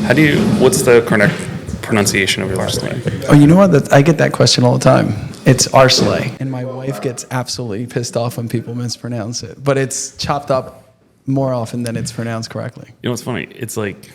What's the correct pronunciation of your last name? Oh, you know what? I get that question all the time. It's ARECLAY. And my wife gets absolutely pissed off when people mispronounce it. But it's chopped up more often than it's pronounced correctly. You know what's funny? It's like,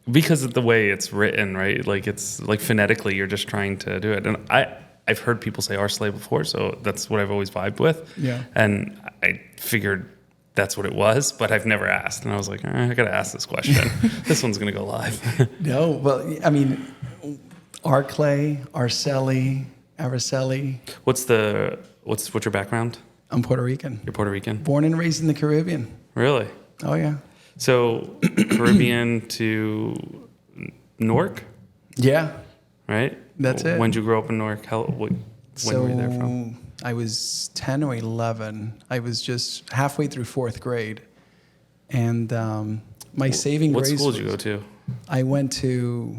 because of the way it's written, right? Like, it's like phonetically, you're just trying to do it. And I've heard people say Arslay before, so that's what I've always vibed with. Yeah. And I figured that's what it was, but I've never asked. And I was like, I got to ask this question. This one's going to go live. No, well, I mean, ARECLAY, Araceli. What's your background? I'm Puerto Rican. You're Puerto Rican? Born and raised in the Caribbean. Really? Oh, yeah. So Caribbean to Newark? Yeah. Right? That's it. When did you grow up in Newark? When were you there from? I was 10 or 11. I was just halfway through fourth grade. And my saving grace. What school did you go to? I went to,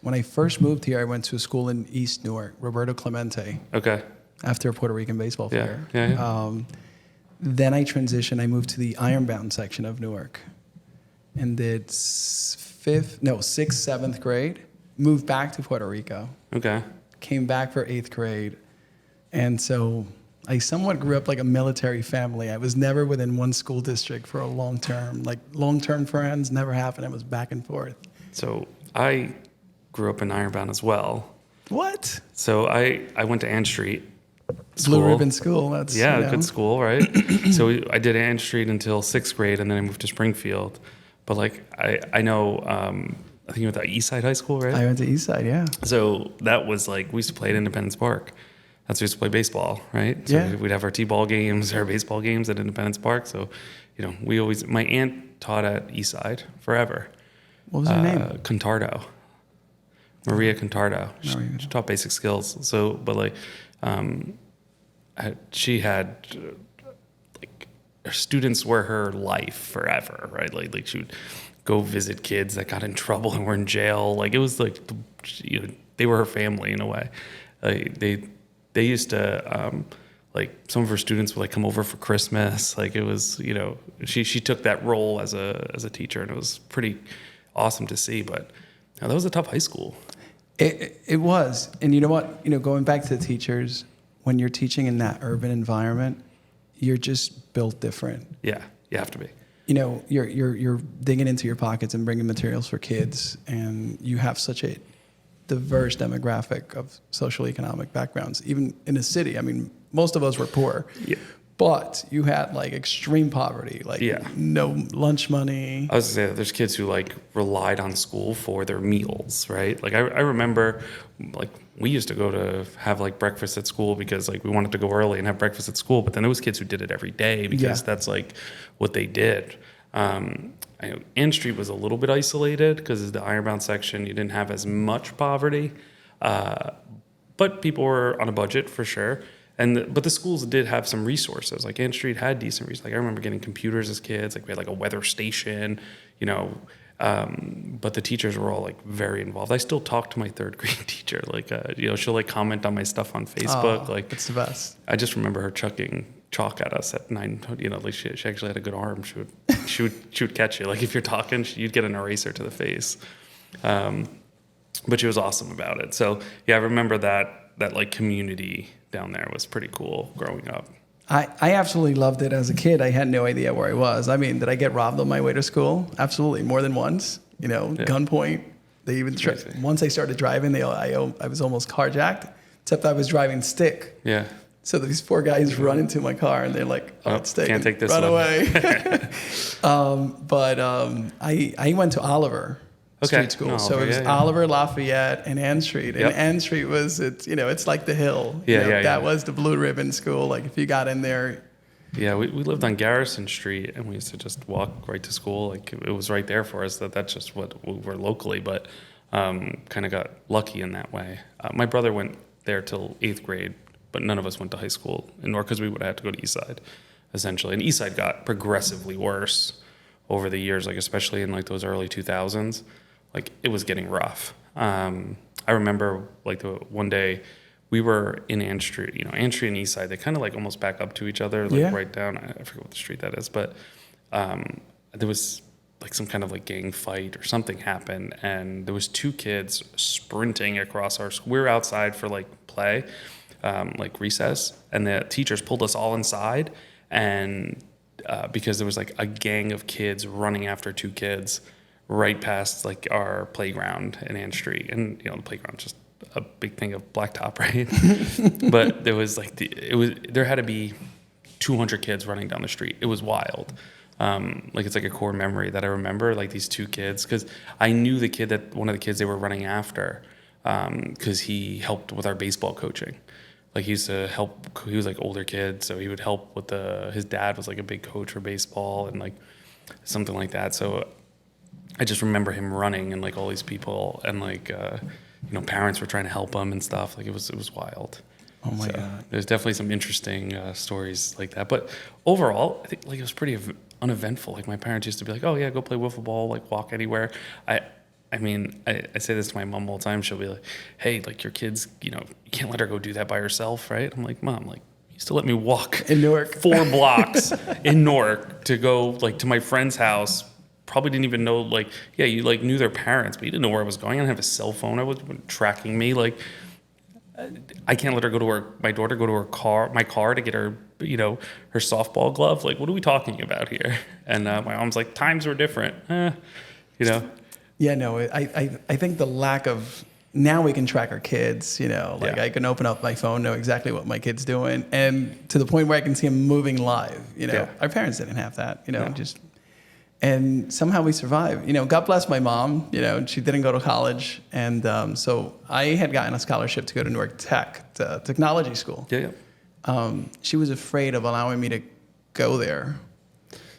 when I first moved here, I went to a school in East Newark, Roberto Clemente. Okay. After a Puerto Rican baseball player. Yeah. Then I transitioned. I moved to the Ironbound section of Newark. And did sixth, 7th grade. Moved back to Puerto Rico. Okay. Came back for 8th grade. And so I somewhat grew up like a military family. I was never within one school district for a long term. Like long-term friends never happened. It was back and forth. So I grew up in Ironbound as well. What? So I went to Ann Street School. Blue Ribbon School. That's good school, right? So I did Ann Street until 6th grade, and then I moved to Springfield. But like I know, I think you went to Eastside High School, right? I went to Eastside, yeah. So that was like, we used to play at Independence Park. That's where we used to play baseball, right? So yeah. We'd have our T-ball games, our baseball games at Independence Park. So, my aunt taught at Eastside forever. What was her name? Contardo. Maria Contardo. She taught basic skills. So, but like, she had, her students were her life forever, right? Like she would go visit kids that got in trouble and were in jail. Like, it was like, they were her family in a way. They used to, like, some of her students would like come over for Christmas. Like, it was, she took that role as a teacher, and it was pretty awesome to see. But that was a tough high school. It was. And you know what? Going back to the teachers, when you're teaching in that urban environment, you're just built different. Yeah, you have to be. You're digging into your pockets and bringing materials for kids, and you have such a diverse demographic of social economic backgrounds, even in a city. I mean, most of us were poor. Yeah. But you had like extreme poverty, like no lunch money. I was gonna say that there's kids who like relied on school for their meals, right? Like I remember, like we used to go to have like breakfast at school because like we wanted to go early and have breakfast at school. But then there was kids who did it every day because that's like what they did. I know Ann Street was a little bit isolated because of the Ironbound section. You didn't have as much poverty, but people were on a budget for sure. But the schools did have some resources. Like Ann Street had decent resources. Like I remember getting computers as kids. Like we had like a weather station, but the teachers were all like very involved. I still talk to my 3rd grade teacher. Like, she'll like comment on my stuff on Facebook. Like it's the best. I just remember her chucking chalk at us at 9. Like she actually had a good arm. She would catch you. Like if you're talking, you'd get an eraser to the face. But she was awesome about it. So yeah, I remember that like community down there was pretty cool growing up. I absolutely loved it as a kid. I had no idea where I was. I mean, did I get robbed on my way to school? Absolutely, more than once. Gunpoint. They even once I started driving, I was almost carjacked. Except I was driving stick. Yeah. So these 4 guys run into my car and they're like, "Oh, it's taken. Can't take this Run one." away." I went to Oliver Street School. Oliver, it was Oliver, Lafayette, and Ann Street. And Ann Street was it's like the hill. That was the Blue Ribbon School. Like if you got in there. Yeah, we lived on Garrison Street, and we used to just walk right to school. Like it was right there for us. That's just what we were locally, but kind of got lucky in that way. My brother went there till 8th grade, but none of us went to high school in Newark because we would have to go to Eastside, essentially. And Eastside got progressively worse over the years, like especially in like those early 2000s. Like it was getting rough. I remember like the one day we were in Ann Street, Ann Street and Eastside, they kind of like almost back up to each other, like right down, I forget what the street that is, but there was like some kind of like gang fight or something happened, and there was 2 kids sprinting across our school. We were outside for like play, like recess, and the teachers pulled us all inside, and because there was like a gang of kids running after 2 kids right past like our playground in Ann Street, and the playground's just a big thing of blacktop, right? But there was like there had to be 200 kids running down the street. It was wild. Like it's like a core memory that I remember, like these 2 kids, because I knew one of the kids they were running after, because he helped with our baseball coaching. Like he used to help. He was like older kid, so he would help with his dad was like a big coach for baseball and like something like that. So I just remember him running and like all these people and like parents were trying to help him and stuff. Like it was wild. Oh my God. There's definitely some interesting stories like that. But overall, I think like it was pretty uneventful. Like my parents used to be like, "Oh yeah, go play wiffle ball, like walk anywhere." I mean, I say this to my mom all the time. She'll be like, "Hey, like your kids, you can't let her go do that by herself, right?" I'm like, "Mom, like you used to let me walk In Newark. 4 blocks in Newark to go like to my friend's house. Probably didn't even know like, yeah, you like knew their parents, but you didn't know where I was going. I didn't have a cell phone. I was tracking me. Like, I can't let her go to my daughter go to my car to get her, her softball glove. Like, what are we talking about here?" And my mom's like, "Times were different, Yeah, no, I think the lack of, now we can track our kids, like Yeah. I can open up my phone, know exactly what my kid's doing, and to the point where I can see him moving live, Yeah. Our parents didn't have that, No. and somehow we survived. God bless my mom, she didn't go to college, and so I had gotten a scholarship to go to Newark Tech, to technology school. Yeah, yeah. She was afraid of allowing me to go there.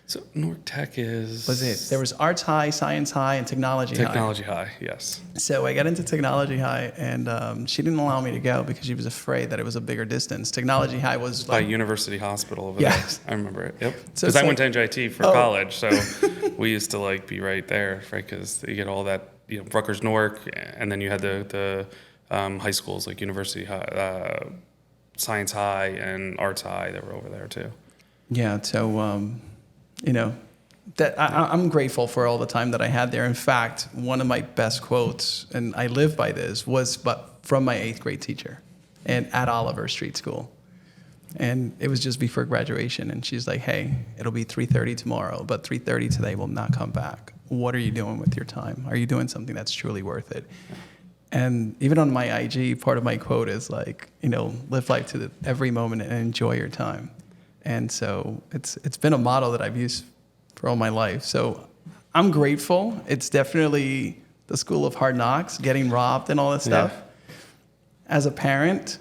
So Newark Tech There was Arts High, Science High, and Technology High. Technology High, yes. So I got into Technology High, and she didn't allow me to go because she was afraid that it was a bigger distance. Technology High was By like, University Hospital over Yes. there. I remember it. Yep. So Because it's I went to NJIT for Oh. college, so we used to like be right there, right? Because you get all that, Rutgers, Newark, and then you had the high schools like University High, Science High, and Arts High that were over there too. yeah. So that I'm grateful for all the time that I had there. In fact, one of my best quotes, and I live by this, was from my 8th grade teacher, and at Oliver Street School. And it was just before graduation, and she's like, "Hey, it'll be 3:30 tomorrow, but 3:30 today will not come back. What are you doing with your time? Are you doing something that's truly worth it?" And even on my IG, part of my quote is like, live life to every moment and enjoy your time. And so it's been a motto that I've used for all my life. So I'm grateful. It's definitely the school of hard knocks, getting robbed and all that stuff. Yeah. As a parent,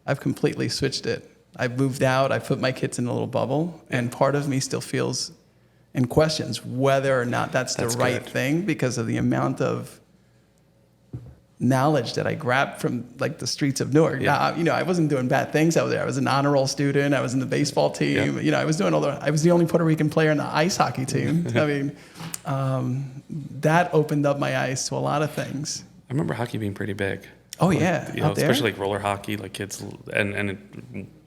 I've completely switched it. I've moved out. I've put my kids in a little bubble. And part of me still feels and questions whether or not that's the right thing because of the amount of knowledge that I grabbed from like the streets of Newark. Yeah. Now, I wasn't doing bad things out there. I was an honor roll student. I was in the baseball team. Yeah. I was doing I was the only Puerto Rican player in the ice hockey team. I mean, that opened up my eyes to a lot of things. I remember hockey being pretty big. Oh Like, yeah, out there? especially like roller hockey, like kids, and it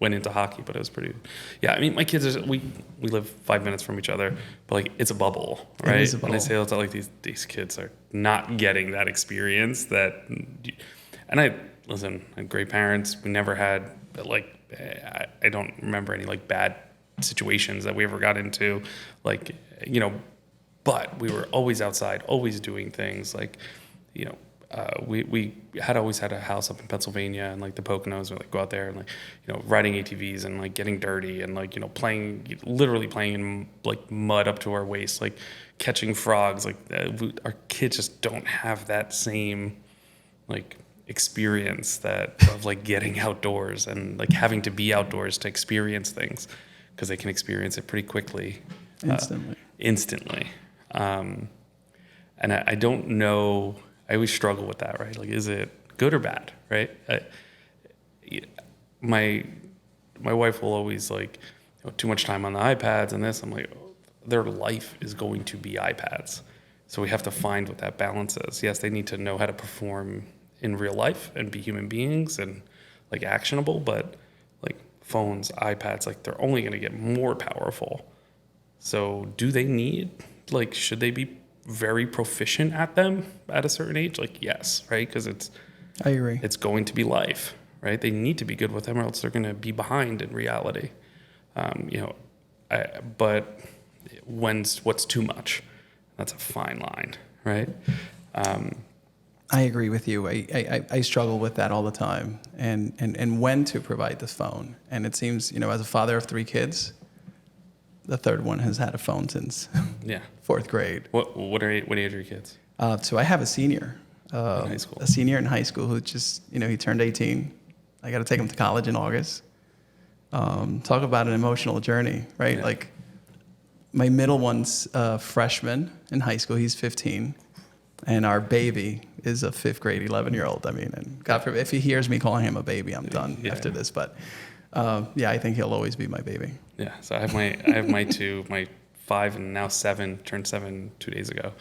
went into hockey, but it was pretty. Yeah, I mean, my kids we live 5 minutes from each other, but like it's a bubble, right? It is a bubble. And I say it's not like these kids are not getting that experience that, and I had great parents. We never had like I don't remember any like bad situations that we ever got into, like but we were always outside, always doing things like, we had always had a house up in Pennsylvania and like the Poconos, and like go out there and like, riding ATVs and like getting dirty and like, literally playing in like mud up to our waist, like catching frogs. Like our kids just don't have that same like experience of like getting outdoors and like having to be outdoors to experience things, because they can experience it pretty quickly. Instantly. And I don't know. I always struggle with that, right? Like, is it good or bad, right? My wife will always like, too much time on the iPads and this. I'm like, their life is going to be iPads. So we have to find what that balance is. Yes, they need to know how to perform in real life and be human beings and like actionable, but like phones, iPads, like they're only going to get more powerful. So do they need like, should they be very proficient at them at a certain age? Like, yes, right? Because I agree. it's going to be life, right? They need to be good with them, or else they're going to be behind in reality. You know, but what's too much? That's a fine line, right? I agree with you. I struggle with that all the time, and when to provide the phone. And it seems, you know, as a father of 3 kids, the third one has had a phone since Yeah. 4th grade. What age are your kids? So I have a senior, In high school. a senior in high school who just, you know, he turned 18. I got to take him to college in August. Talk about an emotional journey, right? Yeah. Like my middle one's a freshman in high school. He's 15. And our baby is a 5th grade 11-year-old. I mean, and God forbid, if he hears me calling him a baby, I'm done after this. But yeah, I think he'll always be my baby. Yeah. So I have my 2, my 5 and now 7, turned 7 2 days ago.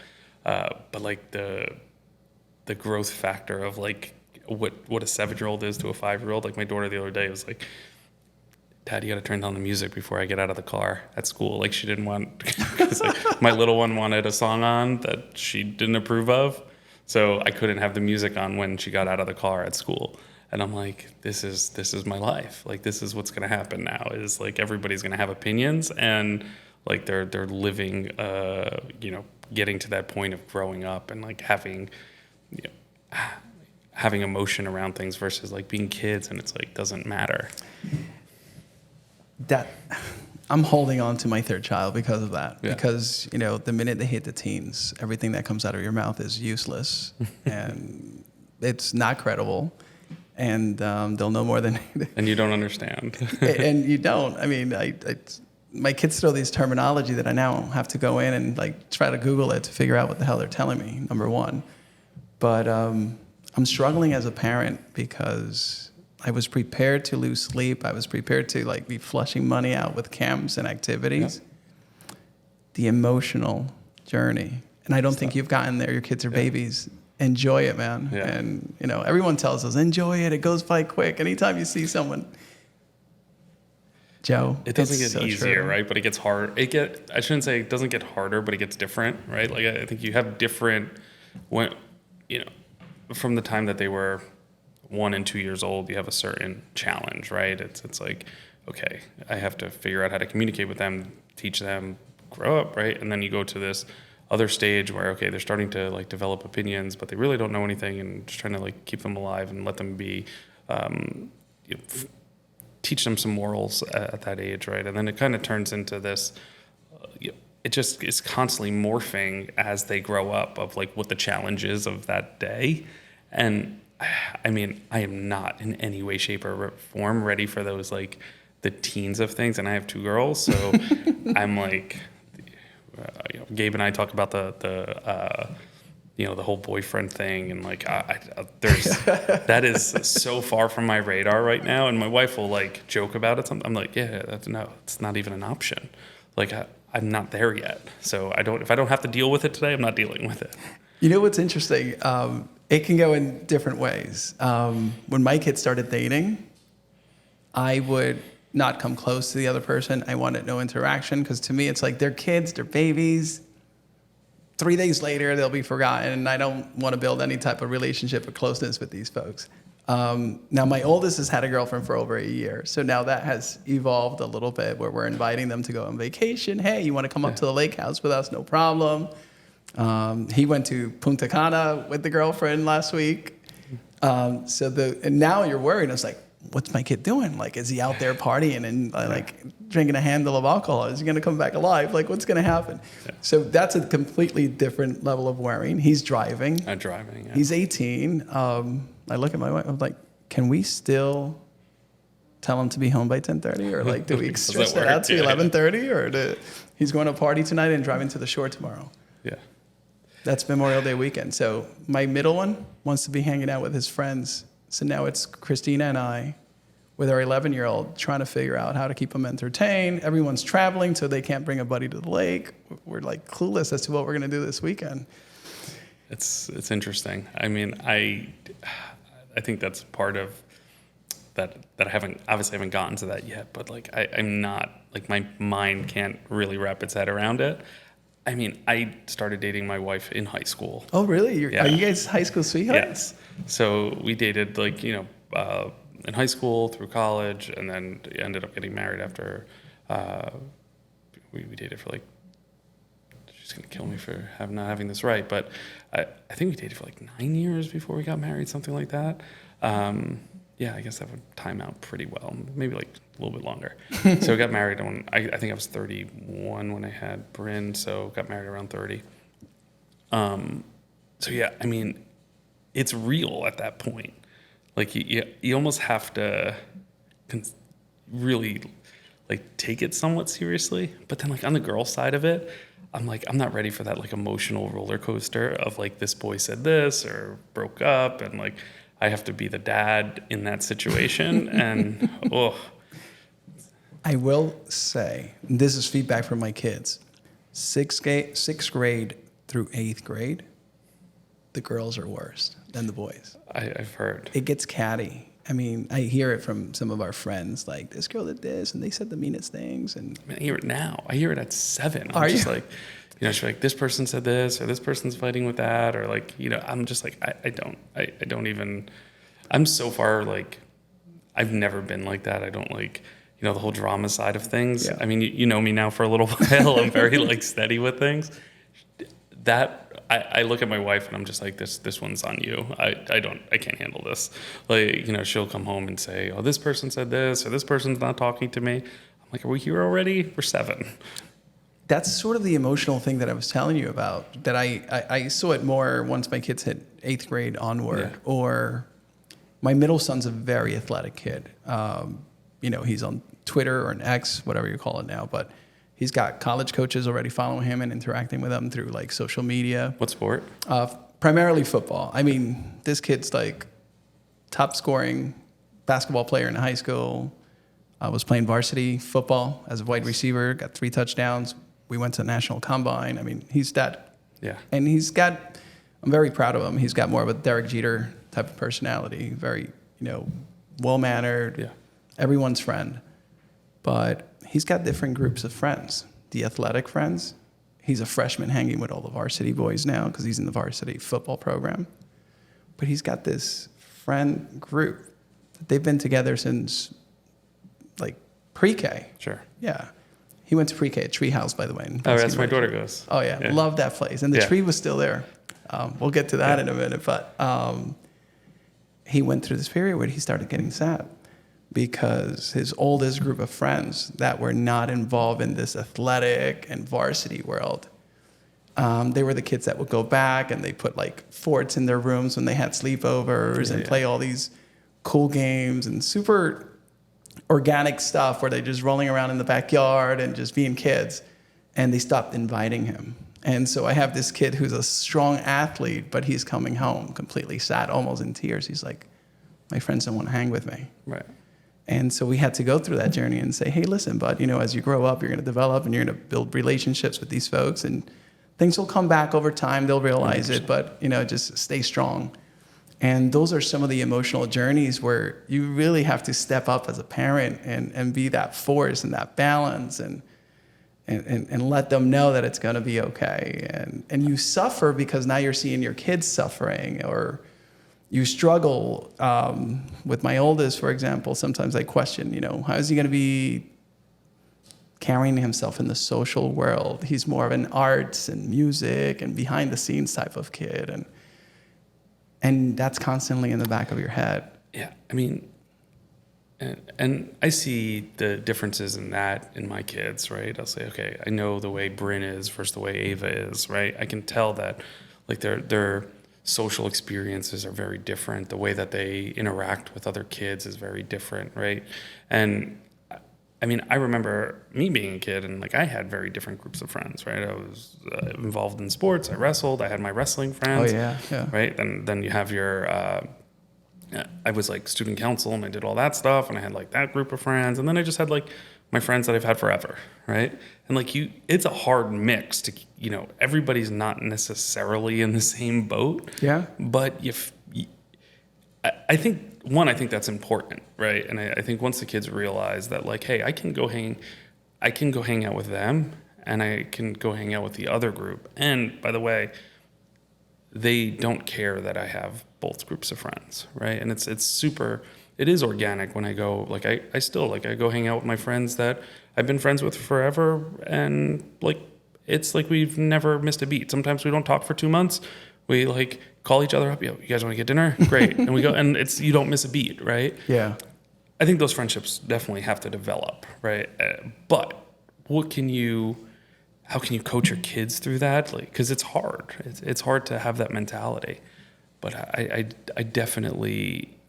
But like the growth factor of like what a 7-year-old is to a 5-year-old. Like my daughter the other day was like, Dad, you got to turn down the music before I get out of the car at school. Like she didn't want, because like, my little one wanted a song on that she didn't approve of. So I couldn't have the music on when she got out of the car at school. And I'm like, this is my life. Like, this is what's going to happen now, is like everybody's going to have opinions, and like they're living, you know, getting to that point of growing up and like having, you know, having emotion around things versus like being kids, and it's like doesn't matter. That I'm holding on to my 3rd child because of that. Yeah. Because, you know, the minute they hit the teens, everything that comes out of your mouth is useless and it's not credible, and they'll know more than And you don't understand. and you don't. I mean, my kids throw these terminology that I now have to go in and like try to Google it to figure out what the hell they're telling me, number one. But I'm struggling as a parent because I was prepared to lose sleep. I was prepared to like be flushing money out with camps and activities. Yeah. The emotional journey. And I don't think you've gotten there. Your kids are babies. Enjoy it, man. Yeah. And, you know, everyone tells us, enjoy it. It goes by quick. Anytime you see someone, Joe, it doesn't get so easier, true. right? But it gets hard. I shouldn't say it doesn't get harder, but it gets different, right? Like I think you have different, when, you know, from the time that they were 1 and 2 years old, you have a certain challenge, right? It's like, okay, I have to figure out how to communicate with them, teach them, grow up, right? And then you go to this other stage where, okay, they're starting to like develop opinions, but they really don't know anything, and just trying to like keep them alive and let them be, you know, teach them some morals at that age, right? And then it kind of turns into this, it just is constantly morphing as they grow up of like what the challenge is of that day. And I mean, I am not in any way, shape, or form ready for those, like the teens of things. And I have 2 girls, so I'm like, you know, Gabe and I talk about the you know, the whole boyfriend thing, and like there's that is so far from my radar right now. And my wife will like joke about it. I'm like, yeah, no, it's not even an option. Like I'm not there yet. So if I don't have to deal with it today, I'm not dealing with it. You know what's interesting? It can go in different ways. When my kids started dating, I would not come close to the other person. I wanted no interaction, because to me, it's like they're kids, they're babies. 3 days later, they'll be forgotten, and I don't want to build any type of relationship or closeness with these folks. Now, my oldest has had a girlfriend for over a year, so now that has evolved a little bit, where we're inviting them to go on vacation. Hey, you want to come up to the lake house with us? No problem. He went to Punta Cana with the girlfriend last week. And now you're worried. It's like, what's my kid doing? Like, is he out there partying and like drinking a handle of alcohol? Is he going to come back alive? Like, what's going to happen? Yeah. So that's a completely different level of worrying. He's driving. Yeah. He's 18. I look at my wife. I'm like, can we still tell him to be home by 10:30, or like, do we stretch that out to 11:30, or he's going to a party tonight and driving to the shore tomorrow? Yeah. That's Memorial Day weekend. So my middle one wants to be hanging out with his friends. So now it's Christina and I with our 11-year-old trying to figure out how to keep them entertained. Everyone's traveling, so they can't bring a buddy to the lake. We're like clueless as to what we're going to do this weekend. It's interesting. I mean, I think that's part of that I haven't gotten to that yet, but like I'm not, like my mind can't really wrap its head around it. I mean, I started dating my wife in high school. Oh, really? Yeah. Are you guys high school sweethearts? Yes. So we dated like, in high school through college, and then ended up getting married after uh, we dated for like, she's going to kill me for not having this right, but I think we dated for like 9 years before we got married, something like that. Yeah, I guess that would time out pretty well, maybe like a little bit longer. So we got married when I think I was 31 when I had Bryn, so got married around 30. So yeah, I mean, it's real at that point. Like you almost have to really like take it somewhat seriously. But then like on the girl side of it, I'm like, I'm not ready for that like emotional roller coaster of like this boy said this or broke up, and like I have to be the dad in that situation. And oh, I will say, this is feedback from my kids. Sixth grade through 8th grade, the girls are worse than the boys. I've heard. It gets catty. I mean, I hear it from some of our friends, like, this girl did this, and they said the meanest things. And I mean, I hear it now. I hear it at 7. I'm Are just you? like, she's like, this person said this, or this person's fighting with that, or like, I'm just like, I don't even, I'm so far, like, I've never been like that. I don't like, the whole drama side of things. Yeah. I mean, you know me now for a little while. I'm very like steady with things. That I look at my wife and I'm just like, this one's on you. I can't handle this. Like, she'll come home and say, oh, this person said this, or this person's not talking to me. I'm like, are we here already? We're 7. that's sort of the emotional thing that I was telling you about, that I saw it more once my kids hit 8th grade onward. Yeah. Or my middle son's a very athletic kid. He's on Twitter or an X, whatever you call it now, but he's got college coaches already following him and interacting with them through like social media. What sport? Primarily football. I mean, this kid's like top scoring basketball player in high school. I was playing varsity football as a wide receiver, got 3 touchdowns. We went to the national combine. I mean, he's that. Yeah. And I'm very proud of him. He's got more of a Derek Jeter type of personality, very, well-mannered, Yeah. everyone's friend. But he's got different groups of friends. The athletic friends, he's a freshman hanging with all the varsity boys now because he's in the varsity football program. But he's got this friend group that they've been together since like pre-K. Sure. Yeah. He went to pre-K at Treehouse, by the way. Oh, that's where my daughter goes. Oh, yeah. Love that place. And the Yeah. tree was still there. We'll get to that in a minute. But he went through this period where he started getting sad because his oldest group of friends that were not involved in this athletic and varsity world, they were the kids that would go back and they put like forts in their rooms when they had sleepovers and play all these cool games and super organic stuff where they're just rolling around in the backyard and just being kids. And they stopped inviting him. And so I have this kid who's a strong athlete, but he's coming home completely sad, almost in tears. He's like, my friends don't want to hang with me. Right. And so we had to go through that journey and say, hey, listen, bud, as you grow up, you're going to develop and you're going to build relationships with these folks, and things will come back over time. They'll realize 100%. It, but, just stay strong. And those are some of the emotional journeys where you really have to step up as a parent and be that force and that balance and let them know that it's going to be okay. And you suffer because now you're seeing your kids suffering, or you struggle. With my oldest, for example, sometimes I question, how is he going to be carrying himself in the social world? He's more of an arts and music and behind the scenes type of kid. And that's constantly in the back of your head. Yeah, I mean, and I see the differences in that in my kids, right? I'll say, okay, I know the way Bryn is versus the way Ava is, right? I can tell that, like, their social experiences are very different. The way that they interact with other kids is very different, right? And I mean, I remember me being a kid, and like I had very different groups of friends, right? I was involved in sports. I wrestled. I had my wrestling friends. Oh yeah. Right. And then you have your. I was like student council, and I did all that stuff, and I had like that group of friends, and then I just had like my friends that I've had forever, right? And like it's a hard mix to, everybody's not necessarily in the same boat. Yeah. But I think. I think that's important, right? And I think once the kids realize that, like, hey, I can go hang out with them, and I can go hang out with the other group. And by the way, they don't care that I have both groups of friends, right? And it's super, it is organic when I go, like I still, like I go hang out with my friends that I've been friends with forever, and like, it's like we've never missed a beat. Sometimes we don't talk for 2 months. We like call each other up, yo, you guys want to get dinner? Great. And we go, and it's, you don't miss a beat, right? Yeah. I think those friendships definitely have to develop, right? But how can you coach your kids through that? Like, because it's hard. It's hard to have that mentality. But I definitely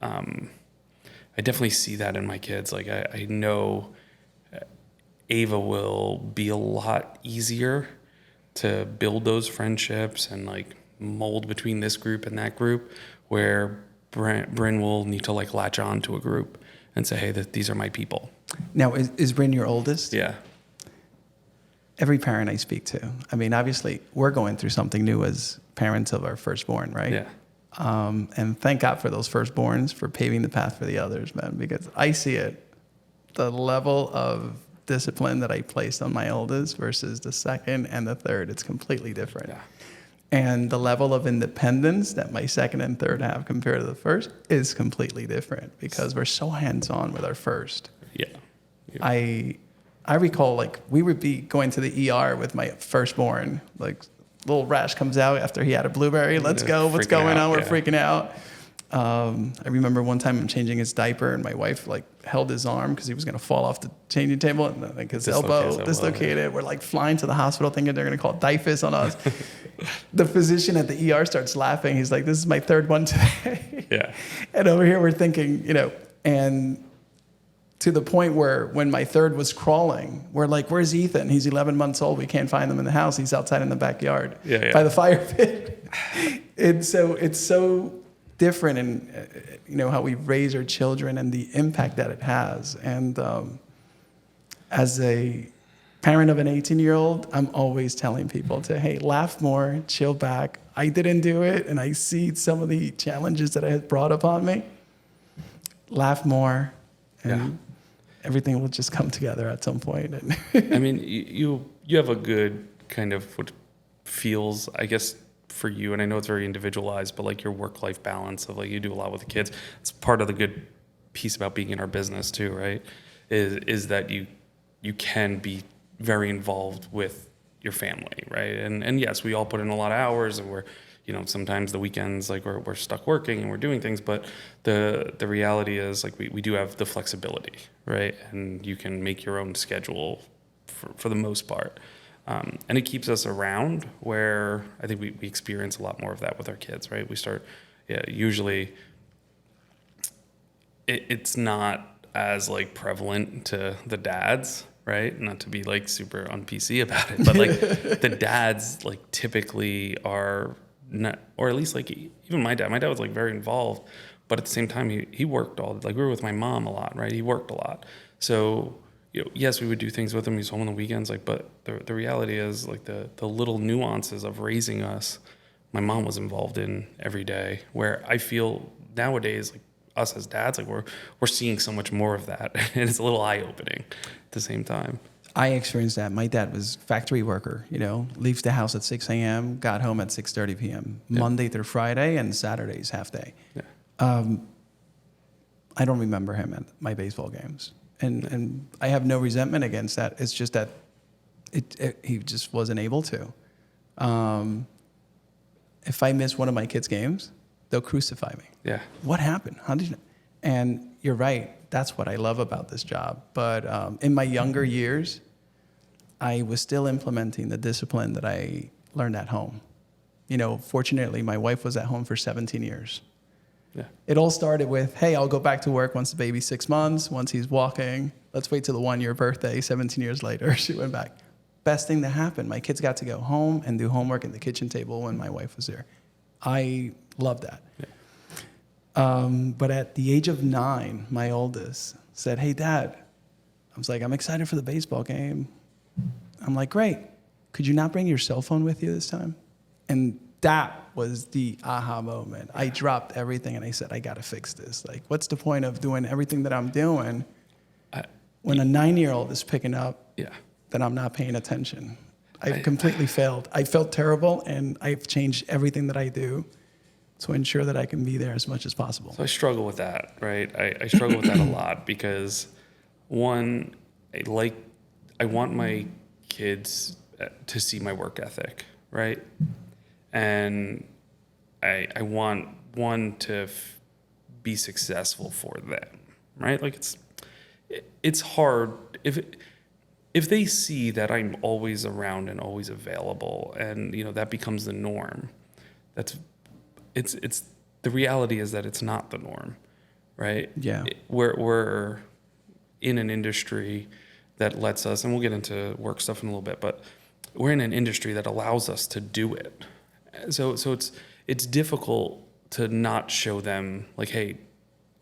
see that in my kids. Like I know Ava will be a lot easier to build those friendships and like mold between this group and that group, where Bryn will need to like latch on to a group and say, hey, these are my people. Now, is Bryn your oldest? Yeah. Every parent I speak to, I mean, obviously, we're going through something new as parents of our firstborn, right? Yeah. And thank God for those firstborns for paving the path for the others, man, because I see it, the level of discipline that I placed on my oldest versus the second and the third, it's completely different. Yeah. And the level of independence that my second and third have compared to the first is completely different because we're so hands-on with our first. Yeah. I recall, like, we would be going to the ER with my firstborn, like, little rash comes out after he had a blueberry. Let's go. What's going on? We're freaking out. I remember one time I'm changing his diaper and my wife like held his arm because he was going to fall off the changing table and like his elbow dislocated. Yeah. We're like flying to the hospital thinking they're going to call DIFUS on us. The physician at the ER starts laughing. He's like, this is my third one today. Yeah. And over here we're thinking, and to the point where when my third was crawling, we're like, where's Ethan? He's 11 months old. We can't find him in the house. He's outside in the backyard by the fire pit. And so it's so different in, how we raise our children and the impact that it has. And as a parent of an 18-year-old, I'm always telling people hey, laugh more, chill back. I didn't do it, and I see some of the challenges that it has brought upon me. Laugh more, and everything will just come together at some point. I mean, you have a good kind of what feels, I guess, for you, and I know it's very individualized, but like your work-life balance of like you do a lot with the kids. It's part of the good piece about being in our business too, right? Is that you can be very involved with your family, right? And yes, we all put in a lot of hours, and we're, sometimes the weekends like we're stuck working and we're doing things, but the reality is like we do have the flexibility, right? And you can make your own schedule for the most part. And it keeps us around, where I think we experience a lot more of that with our kids, right? We start, usually it's not as like prevalent to the dads, right? Not to be like super on PC about it, but like the dads like typically are not, or at least like even my dad was like very involved, but at the same time he worked like we were with my mom a lot, right? He worked a lot. So yes, we would do things with him. He's home on the weekends, like, but the reality is like the little nuances of raising us, my mom was involved in every day, where I feel nowadays, like us as dads, like we're seeing so much more of that. And it's a little eye-opening at the same time. I experienced that. My dad was factory worker, leaves the house at 6 a.m., got home at 6:30 p.m., Monday through Friday, and Saturdays half day. Yeah. I don't remember him at my baseball games. And I have no resentment against that. It's just that he just wasn't able to. If I miss one of my kids' games, they'll crucify me. Yeah. What happened? How did you? And you're right. That's what I love about this job. But in my younger years, I was still implementing the discipline that I learned at home. Fortunately, my wife was at home for 17 years. Yeah. It all started with, hey, I'll go back to work once the baby's 6 months, once he's walking. Let's wait till the 1-year birthday. 17 years later, she went back. Best thing that happened. My kids got to go home and do homework at the kitchen table when my wife was there. I love that. Yeah. But at the age of 9, my oldest said, hey, Dad. I was like, I'm excited for the baseball game. I'm like, great. Could you not bring your cell phone with you this time? And that was the aha moment. I dropped everything and I said, I got to fix this. Like, what's the point of doing everything that I'm doing when a 9-year-old is picking up then I'm not paying attention. I've completely failed. I felt terrible, and I've changed everything that I do to ensure that I can be there as much as possible. So I struggle with that, right? I struggle with that a lot because, one, I want my kids to see my work ethic, right? And I want one to be successful for them, right? Like it's hard if they see that I'm always around and always available, and that becomes the norm. It's the reality is that it's not the norm, right? Yeah. We're in an industry that lets us, and we'll get into work stuff in a little bit, but we're in an industry that allows us to do it. So it's difficult to not show them like, hey,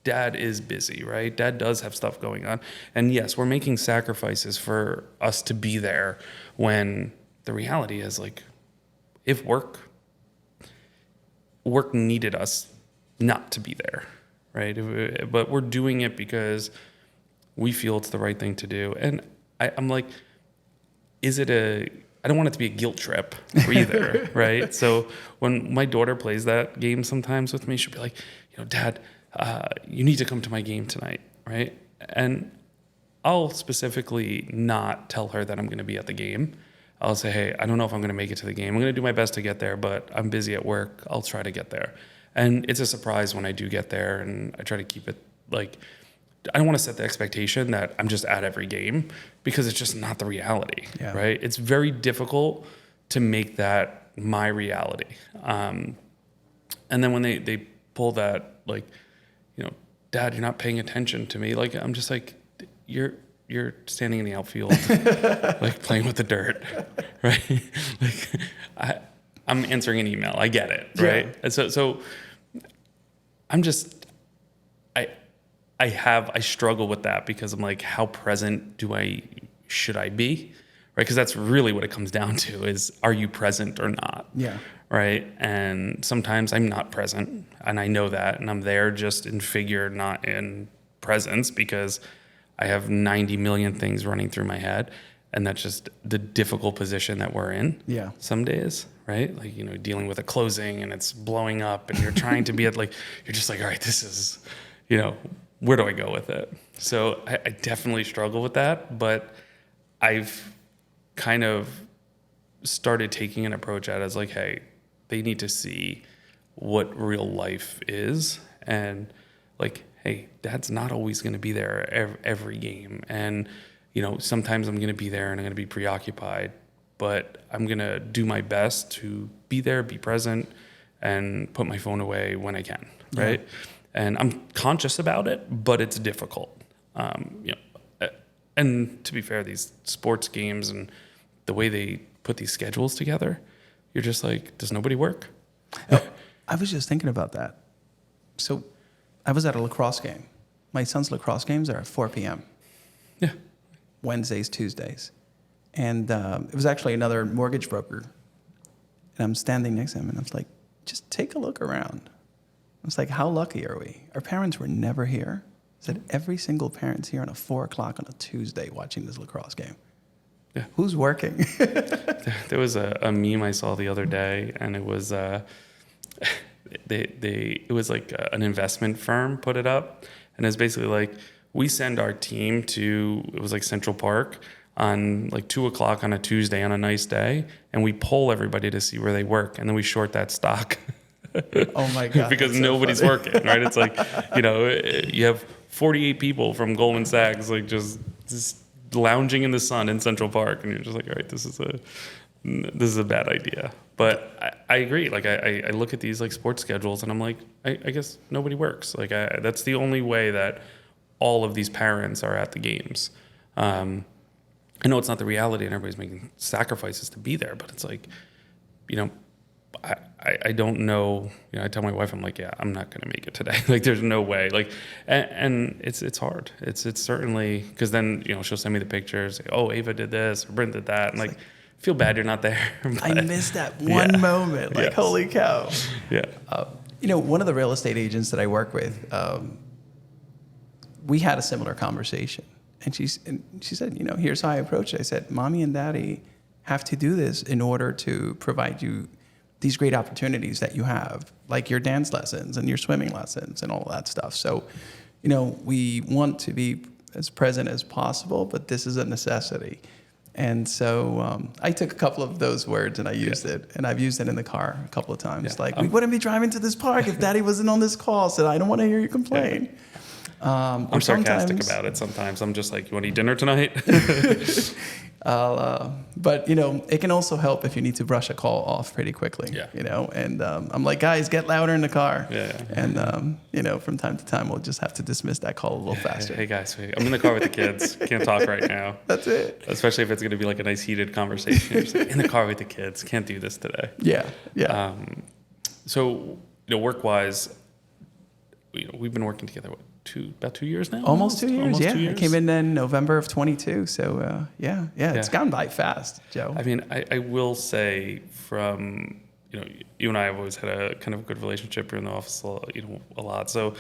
dad is busy, right? Dad does have stuff going on. And yes, we're making sacrifices for us to be there, when the reality is, like, if work needed us not to be there, right? But we're doing it because we feel it's the right thing to do. And I'm like, I don't want it to be a guilt trip for either, right? So when my daughter plays that game sometimes with me, she'll be like, Dad, you need to come to my game tonight, right? And I'll specifically not tell her that I'm going to be at the game. I'll say, hey, I don't know if I'm going to make it to the game. I'm going to do my best to get there, but I'm busy at work. I'll try to get there. And it's a surprise when I do get there, and I try to keep it like, I don't want to set the expectation that I'm just at every game, because it's just not the reality, right? It's very difficult to make that my reality. And then when they pull that, like, Dad, you're not paying attention to me. Like, I'm just like, you're standing in the outfield, like playing with the dirt, right? Like, I'm answering an email. I get it, right? Yeah. And so I'm just, I struggle with that, because I'm like, how present should I be? Right? Because that's really what it comes down to, is, are you present or not? Yeah. Right? And sometimes I'm not present, and I know that, and I'm there just in figure, not in presence, because I have 90 million things running through my head, and that's just the difficult position that we're in. Yeah. Some days, right? Like, dealing with a closing and it's blowing up, and you're trying to be at, like, you're just like, all right, this is, where do I go with it? So I definitely struggle with that, but I've kind of started taking an approach at it as like, hey, they need to see what real life is, and like, hey, Dad's not always going to be there every game, and sometimes I'm going to be there and I'm going to be preoccupied, but I'm going to do my best to be there, be present, and put my phone away when I can, right? Yeah. And I'm conscious about it, but it's difficult. And to be fair, these sports games and the way they put these schedules together, you're just like, does nobody work? I was just thinking about that. So I was at a lacrosse game. My son's lacrosse games are at 4 p.m. Yeah. Wednesdays, Tuesdays. And it was actually another mortgage broker. And I'm standing next to him, and I was like, just take a look around. I was like, how lucky are we? Our parents were never here. I said, every single parent's here on a 4 o'clock on a Tuesday watching this lacrosse game. Yeah. Who's working? There was a meme I saw the other day, and it was it was like an investment firm put it up, and it's basically like, we send our team to, it was like Central Park on like 2 o'clock on a Tuesday on a nice day, and we poll everybody to see where they work, and then we short that stock. Oh my God. Because nobody's working, right? It's like, you have 48 people from Goldman Sachs, like just lounging in the sun in Central Park, and you're just like, all right, this is a bad idea. But I agree. Like, I look at these like sports schedules, and I'm like, I guess nobody works. Like, that's the only way that all of these parents are at the games. I know it's not the reality, and everybody's making sacrifices to be there, but it's like, I don't know. I tell my wife, I'm like, yeah, I'm not going to make it today. Like, there's no way. Like, and it's hard. It's certainly, because then, she'll send me the pictures. Say, oh, Ava did this, or Brent did that. And like, feel bad you're not there. But, I missed that one moment. Like, yes. Holy cow. Yeah. One of the real estate agents that I work with, we had a similar conversation. And she said, here's how I approach it. I said, Mommy and Daddy have to do this in order to provide you these great opportunities that you have, like your dance lessons and your swimming lessons and all that stuff. So, we want to be as present as possible, but this is a necessity. And so I took a couple of those words and I used it, and I've used it in the car a couple of times. Yeah. Like, we wouldn't be driving to this park if Daddy wasn't on this call. So I don't want to hear you complain. Yeah. I'm sarcastic about it sometimes. I'm just like, you want to eat dinner tonight? But it can also help if you need to brush a call off pretty quickly. Yeah. And I'm like, guys, get louder in the car. Yeah. And from time to time, we'll just have to dismiss that call a little faster. Hey guys, I'm in the car with the kids. Can't talk right now. That's it. Especially if it's going to be like a nice heated conversation. You're just like, in the car with the kids. Can't do this today. Yeah. Yeah. So work-wise, we've been working together. About 2 years now? Almost 2 years, Almost yeah. 2 years? I came in November of 22, so yeah, it's gone by fast, Joe. I mean, I will say from, you and I have always had a kind of good relationship here in the office, a lot. So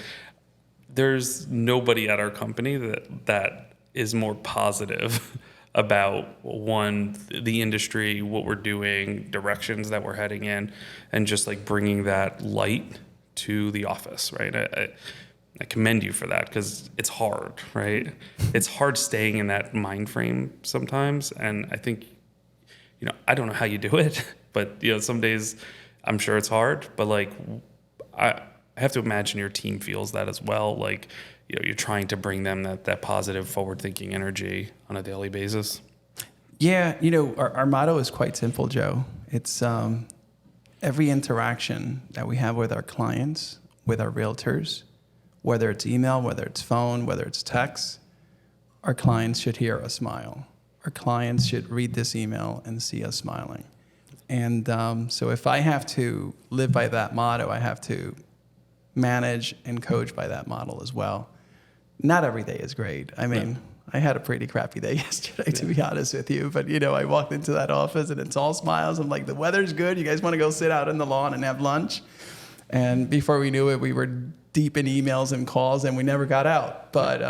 there's nobody at our company that is more positive about, one, the industry, what we're doing, directions that we're heading in, and just like bringing that light to the office, right? I commend you for that, because it's hard, right? It's hard staying in that mind frame sometimes. And I think, I don't know how you do it, but, some days I'm sure it's hard. But like, I have to imagine your team feels that as well. Like, you're trying to bring them that positive, forward-thinking energy on a daily basis. Yeah, our motto is quite simple, Joe. It's every interaction that we have with our clients, with our realtors, whether it's email, whether it's phone, whether it's text, our clients should hear us smile. Our clients should read this email and see us smiling. And so if I have to live by that motto, I have to manage and coach by that model as well. Not every day is great. I mean, I had a pretty crappy day yesterday, to be honest with you. But, I walked into that office and it's all smiles. I'm like, the weather's good. You guys want to go sit out on the lawn and have lunch? And before we knew it, we were deep in emails and calls, and we never got out. But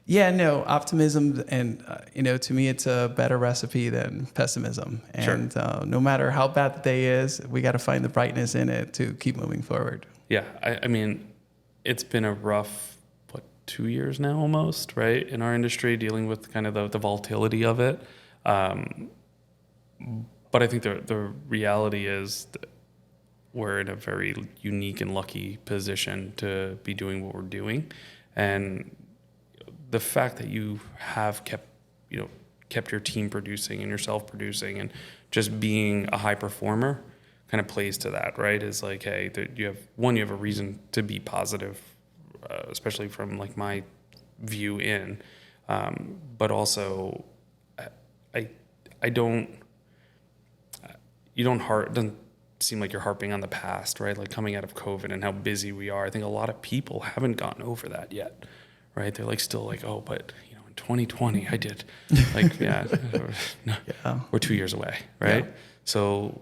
optimism, and to me, it's a better recipe than pessimism. And Sure. No matter how bad the day is, we got to find the brightness in it to keep moving forward. Yeah, I mean, it's been a rough 2 years now almost, right, in our industry, dealing with kind of the volatility of it. But I think the reality is that we're in a very unique and lucky position to be doing what we're doing. And the fact that you have kept your team producing and yourself producing and just being a high performer kind of plays to that, right? Is like, hey, you have a reason to be positive, especially from like my view in, but also I don't doesn't seem like you're harping on the past, right? Like coming out of COVID and how busy we are. I think a lot of people haven't gotten over that yet, right? They're like still like, oh, but in 2020 I did, like, we're 2 years away, right? Yeah. So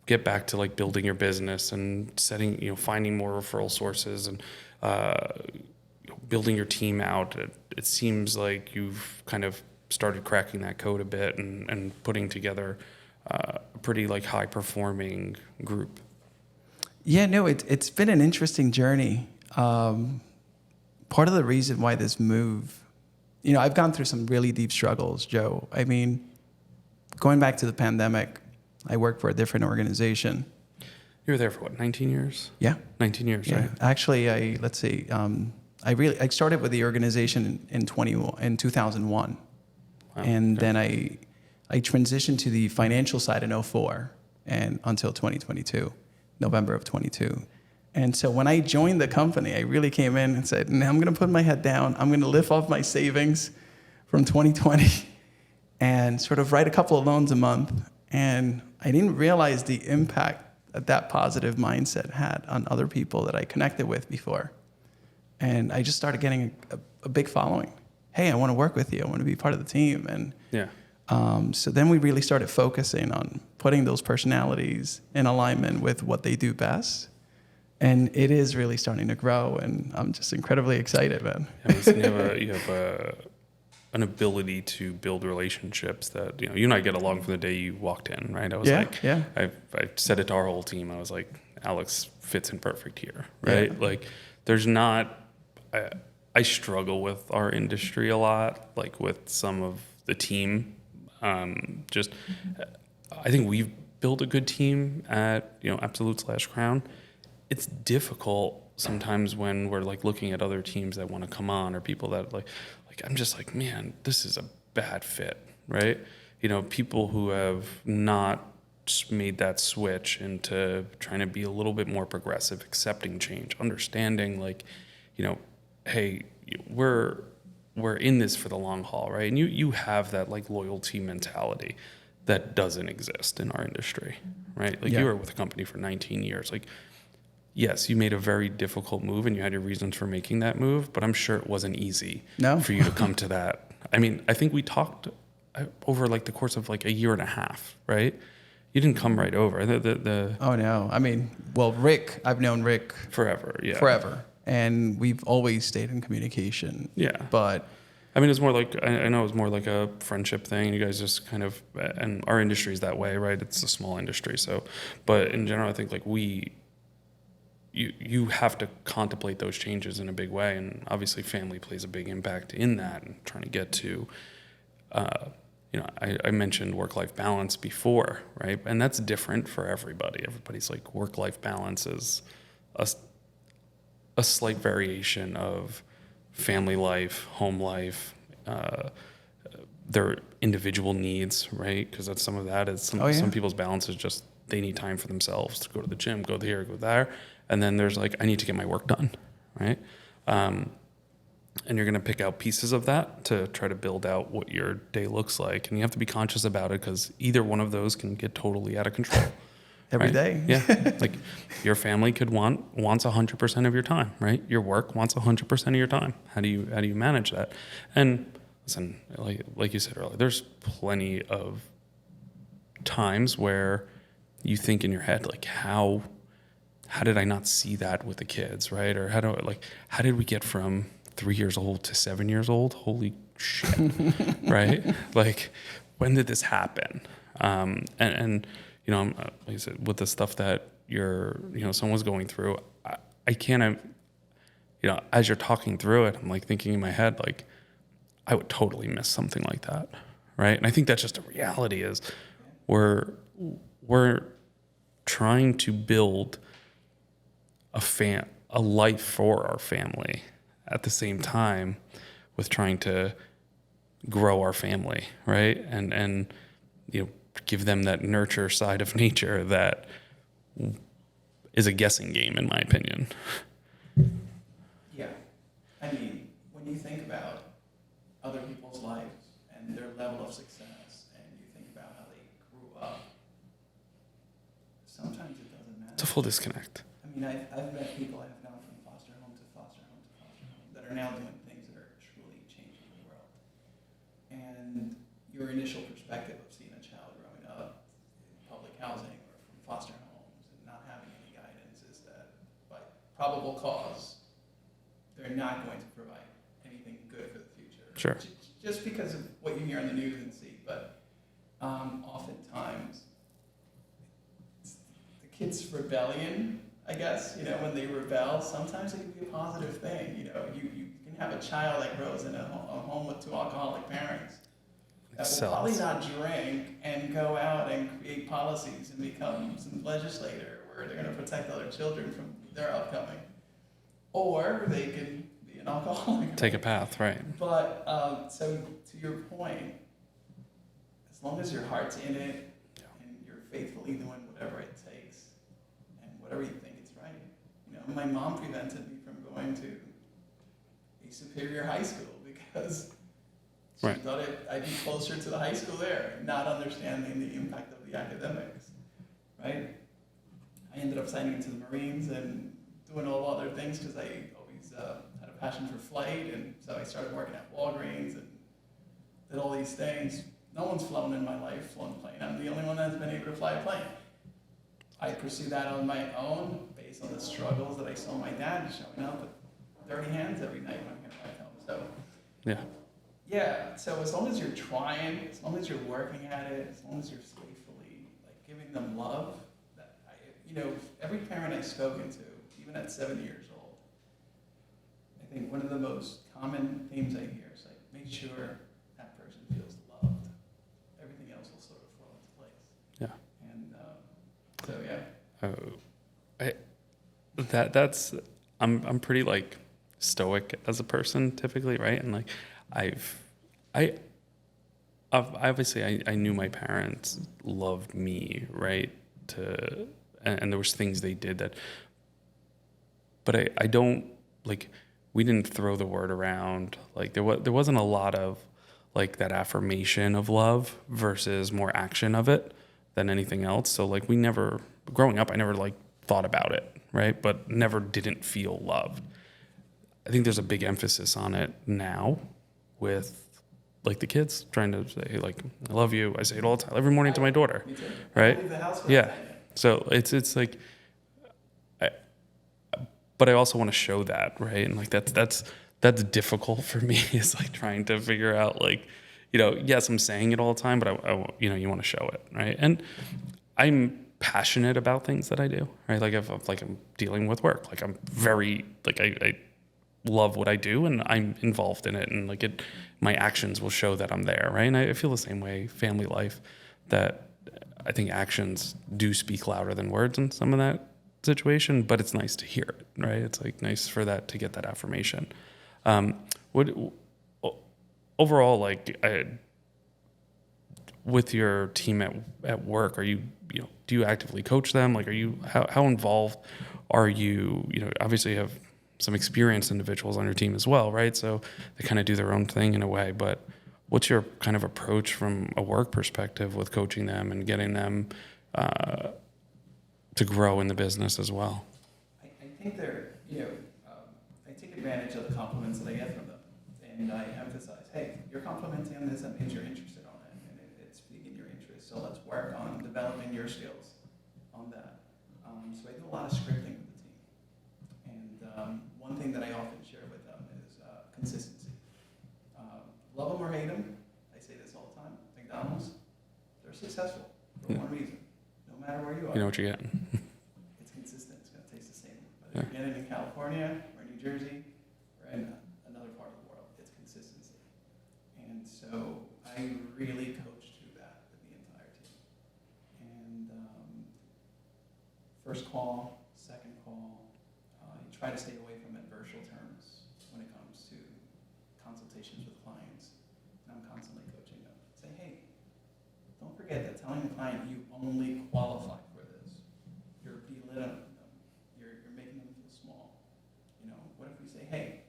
get back to like building your business and setting, finding more referral sources and building your team out. It seems like you've kind of started cracking that code a bit and putting together a pretty like high performing group. Yeah, no, it's been an interesting journey. Part of the reason why this move, I've gone through some really deep struggles, Joe. I mean, going back to the pandemic, I worked for a different organization. You were there for what, 19 years? Yeah. 19 years, right? Actually, I started with the organization in 2001. Wow. And then I transitioned to the financial side in 2004 and until 2022, November of 22. And so when I joined the company, I really came in and said, I'm going to put my head down. I'm going to live off my savings from 2020 and sort of write a couple of loans a month. And I didn't realize the impact that positive mindset had on other people that I connected with before. And I just started getting a big following. Hey, I want to work with you. I want to be part of the team. And so then we really started focusing on putting those personalities in alignment with what they do best. And it is really starting to grow, and I'm just incredibly excited, man. You have an ability to build relationships that, you and I get along from the day you walked in, right? I was Yeah, like, yeah. I said it to our whole team. I was like, Alex fits in perfect here, right? Yeah. Like, there's not, I struggle with our industry a lot, like with some of the team. Just, I think we've built a good team at, Absolute/Crown. It's difficult sometimes when we're like looking at other teams that want to come on, or people that like I'm just like, man, this is a bad fit, right? People who have not made that switch into trying to be a little bit more progressive, accepting change, understanding like, hey, we're in this for the long haul, right? And you have that like loyalty mentality that doesn't exist in our industry, right? Like, Yeah. you were with a company for 19 years. Like, yes, you made a very difficult move and you had your reasons for making that move, but I'm sure it wasn't easy No. for you to come to that. I mean, I think we talked over like the course of like a year and a half, right? You didn't come right over. The Oh no. I mean, well, Rick, I've known Rick forever, yeah. forever, and we've always stayed in communication. Yeah. But I mean, it's more like, I know it's more like a friendship thing. You guys just kind of, and our industry is that way, right? It's a small industry. So, but in general, I think like you have to contemplate those changes in a big way. And obviously family plays a big impact in that, and trying to get to, I mentioned work-life balance before, right? And that's different for everybody. Everybody's like, work-life balance is a slight variation of family life, home life, their individual needs, right? Because that's some of that is some people's balance is just they need time for themselves to go to the gym, go here, go there. And then there's like, I need to get my work done, right? And you're going to pick out pieces of that to try to build out what your day looks like. And you have to be conscious about it, because either one of those can get totally out of control. every right? day. Yeah. Like, your family wants 100% of your time, right? Your work wants 100% of your time. How do you manage that? And listen, like you said earlier, there's plenty of times where you think in your head, like, how did I not see that with the kids, right? Or how did we get from 3 years old to 7 years old? Holy shit, right? Like, when did this happen? And like I said, with the stuff that someone's going through, I can't, as you're talking through it, I'm like thinking in my head, like, I would totally miss something like that, right? And I think that's just a reality. Is we're trying to build a life for our family at the same time with trying to grow our family, right? And give them that nurture side of nature that is a guessing game, in my opinion. Yeah. I mean, when you think about other people's lives and their level of success, and you think about how they grew up, sometimes it doesn't matter. It's a full disconnect. I mean, I've met people I have gone from foster home to foster home to foster home that are now doing things that are truly changing the world. And your initial perspective of seeing a child growing up in public housing or from foster homes and not having any guidance is that, by probable cause, they're not going to provide anything good for the future. Sure. Just because of what you hear on the news and see. But oftentimes, the kid's rebellion, I guess, when they rebel, sometimes it can be a positive thing. You can have a child that grows in a home with two alcoholic parents that will probably not drink and go out and create policies and become some legislator where they're going to protect other children from their upcoming. Or they could be an alcoholic. Take a path, right? But, so to your point, as long as your heart's in it and you're faithfully doing whatever it takes and whatever you think is right. My mom prevented me from going to a superior high school because she thought I'd be closer to the high school there, not understanding the impact of the academics, right? I ended up signing into the Marines and doing all other things because I always had a passion for flight, and so I started working at Walgreens and did all these things. No one's flown in my life, flown a plane. I'm the only one that's been able to fly a plane. I pursued that on my own based on the struggles that I saw my dad showing up with dirty hands every night when I came back home. So yeah, Yeah, so as long as you're trying, as long as you're working at it, as long as you're faithfully like giving them love, that every parent I've spoken to, even at 7 years old, I think one of the most common themes I hear is like make sure that person feels loved. Everything else will sort of fall into place. Yeah. And so yeah. That's I'm pretty like stoic as a person typically, right? And like I obviously I knew my parents loved me, right? And there was things they did that, but I don't like, we didn't throw the word around. Like there wasn't a lot of like that affirmation of love versus more action of it than anything else. So like growing up, I never like thought about it, right? But never didn't feel loved. I think there's a big emphasis on it now with like the kids trying to say like, I love you. I say it all the time, every morning to my daughter, Me too. right? I don't leave the house without Yeah. saying it. So it's like, but I also want to show that, right? And like that's difficult for me is like trying to figure out like, yes, I'm saying it all the time, but I you want to show it, right? And I'm passionate about things that I do, right? Like if I'm dealing with work, like I'm very like I love what I do and I'm involved in it, and like my actions will show that I'm there, right? And I feel the same way, family life, that I think actions do speak louder than words in some of that situation, but it's nice to hear it, right? It's like nice for that to get that affirmation. What overall, like with your team at work, are you do you actively coach them? Like, how involved are you? Obviously you have some experienced individuals on your team as well, right? So they kind of do their own thing in a way, but what's your kind of approach from a work perspective with coaching them and getting them to grow in the business as well? I think I take advantage of the compliments that I get from them. And I emphasize, hey, you're complimenting on this, that means you're interested on it. And it's piquing your interest. So let's work on developing your skills on that. So I do a lot of scripting with the team. And one thing that I often share with them is consistency. Love them or hate them, I say this all the time, McDonald's, they're successful for one reason. No matter where you are. You know what you get. It's consistent. It's going to taste the same. Whether you get it in California or New Jersey or in another part of the world, it's consistency. And so I really coach to that with the entire team. And first call, second call, you try to stay away from adversarial terms when it comes to consultations with clients. And I'm constantly coaching them. Say, hey, don't forget that telling the client you only qualify for this, you're belittling them. You're making them feel small. What if we say, hey,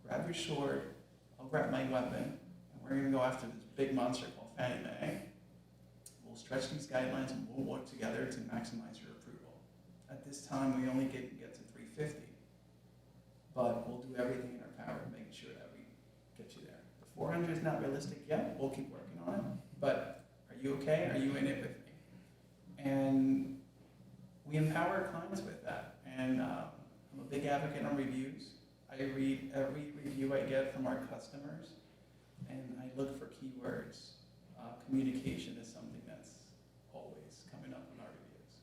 grab your sword, I'll grab my weapon, and we're going to go after this big monster called Fannie Mae. We'll stretch these guidelines and we'll work together to maximize your approval. At this time, we only get to 350, but we'll do everything in our power to make sure that we get you there. The 400 is not realistic yet. We'll keep working on it, but are you okay? Are you in it with me? And we empower clients with that. And I'm a big advocate on reviews. I read every review I get from our customers, and I look for keywords. Communication is something that's always coming up in our reviews.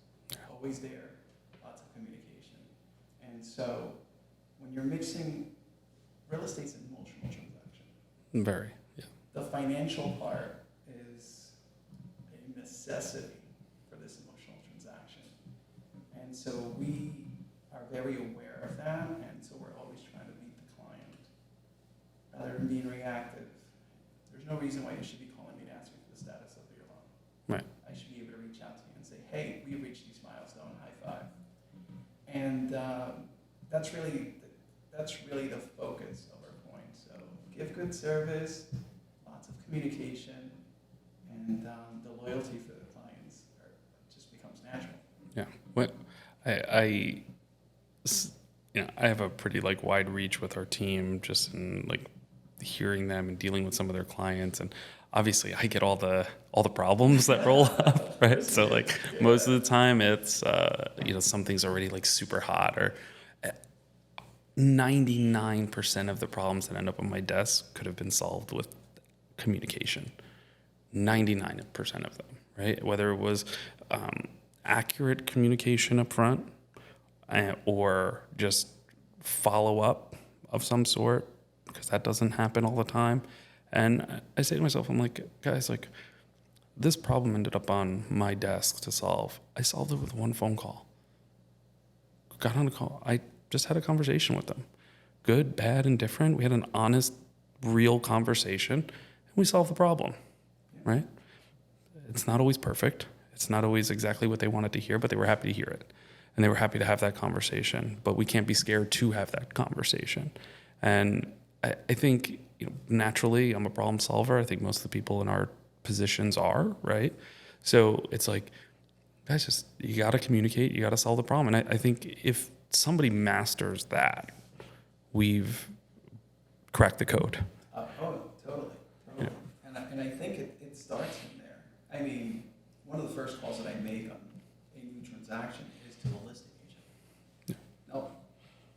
Always there, lots of communication. And so when you're mixing, real estate's an emotional transaction. Very, yeah. The financial part is a necessity for this emotional transaction. And so we are very aware of that, and so we're always trying to meet the client. Rather than being reactive, there's no reason why you should be calling me to ask me for the status of your loan. Right. I should be able to reach out to you and say, hey, we reached these milestones, high five. And that's really the focus of our point. So give good service, lots of communication, and the loyalty for the clients just becomes natural. Yeah. What I have a pretty like wide reach with our team, just in like hearing them and dealing with some of their clients, and obviously I get all the problems that roll up, right? So like most of the time it's something's already like super hot, or 99% of the problems that end up on my desk could have been solved with communication. 99% of them, right? Whether it was accurate communication up front or just follow up of some sort, because that doesn't happen all the time. And I say to myself, I'm like, guys, like, this problem ended up on my desk to solve. I solved it with one phone call. Got on a call. I just had a conversation with them. Good, bad, and different. We had an honest, real conversation, and we solved the problem, right? It's not always perfect. It's not always exactly what they wanted to hear, but they were happy to hear it. And they were happy to have that conversation. But we can't be scared to have that conversation. And I think, naturally, I'm a problem solver. I think most of the people in our positions are, right? So it's like, guys, you got to communicate. You got to solve the problem. And I think if somebody masters that, we've cracked the code. Totally. Yeah. And I think it starts in there. I mean, one of the first calls that I make on a new transaction is to the listing agent. Yeah. Now,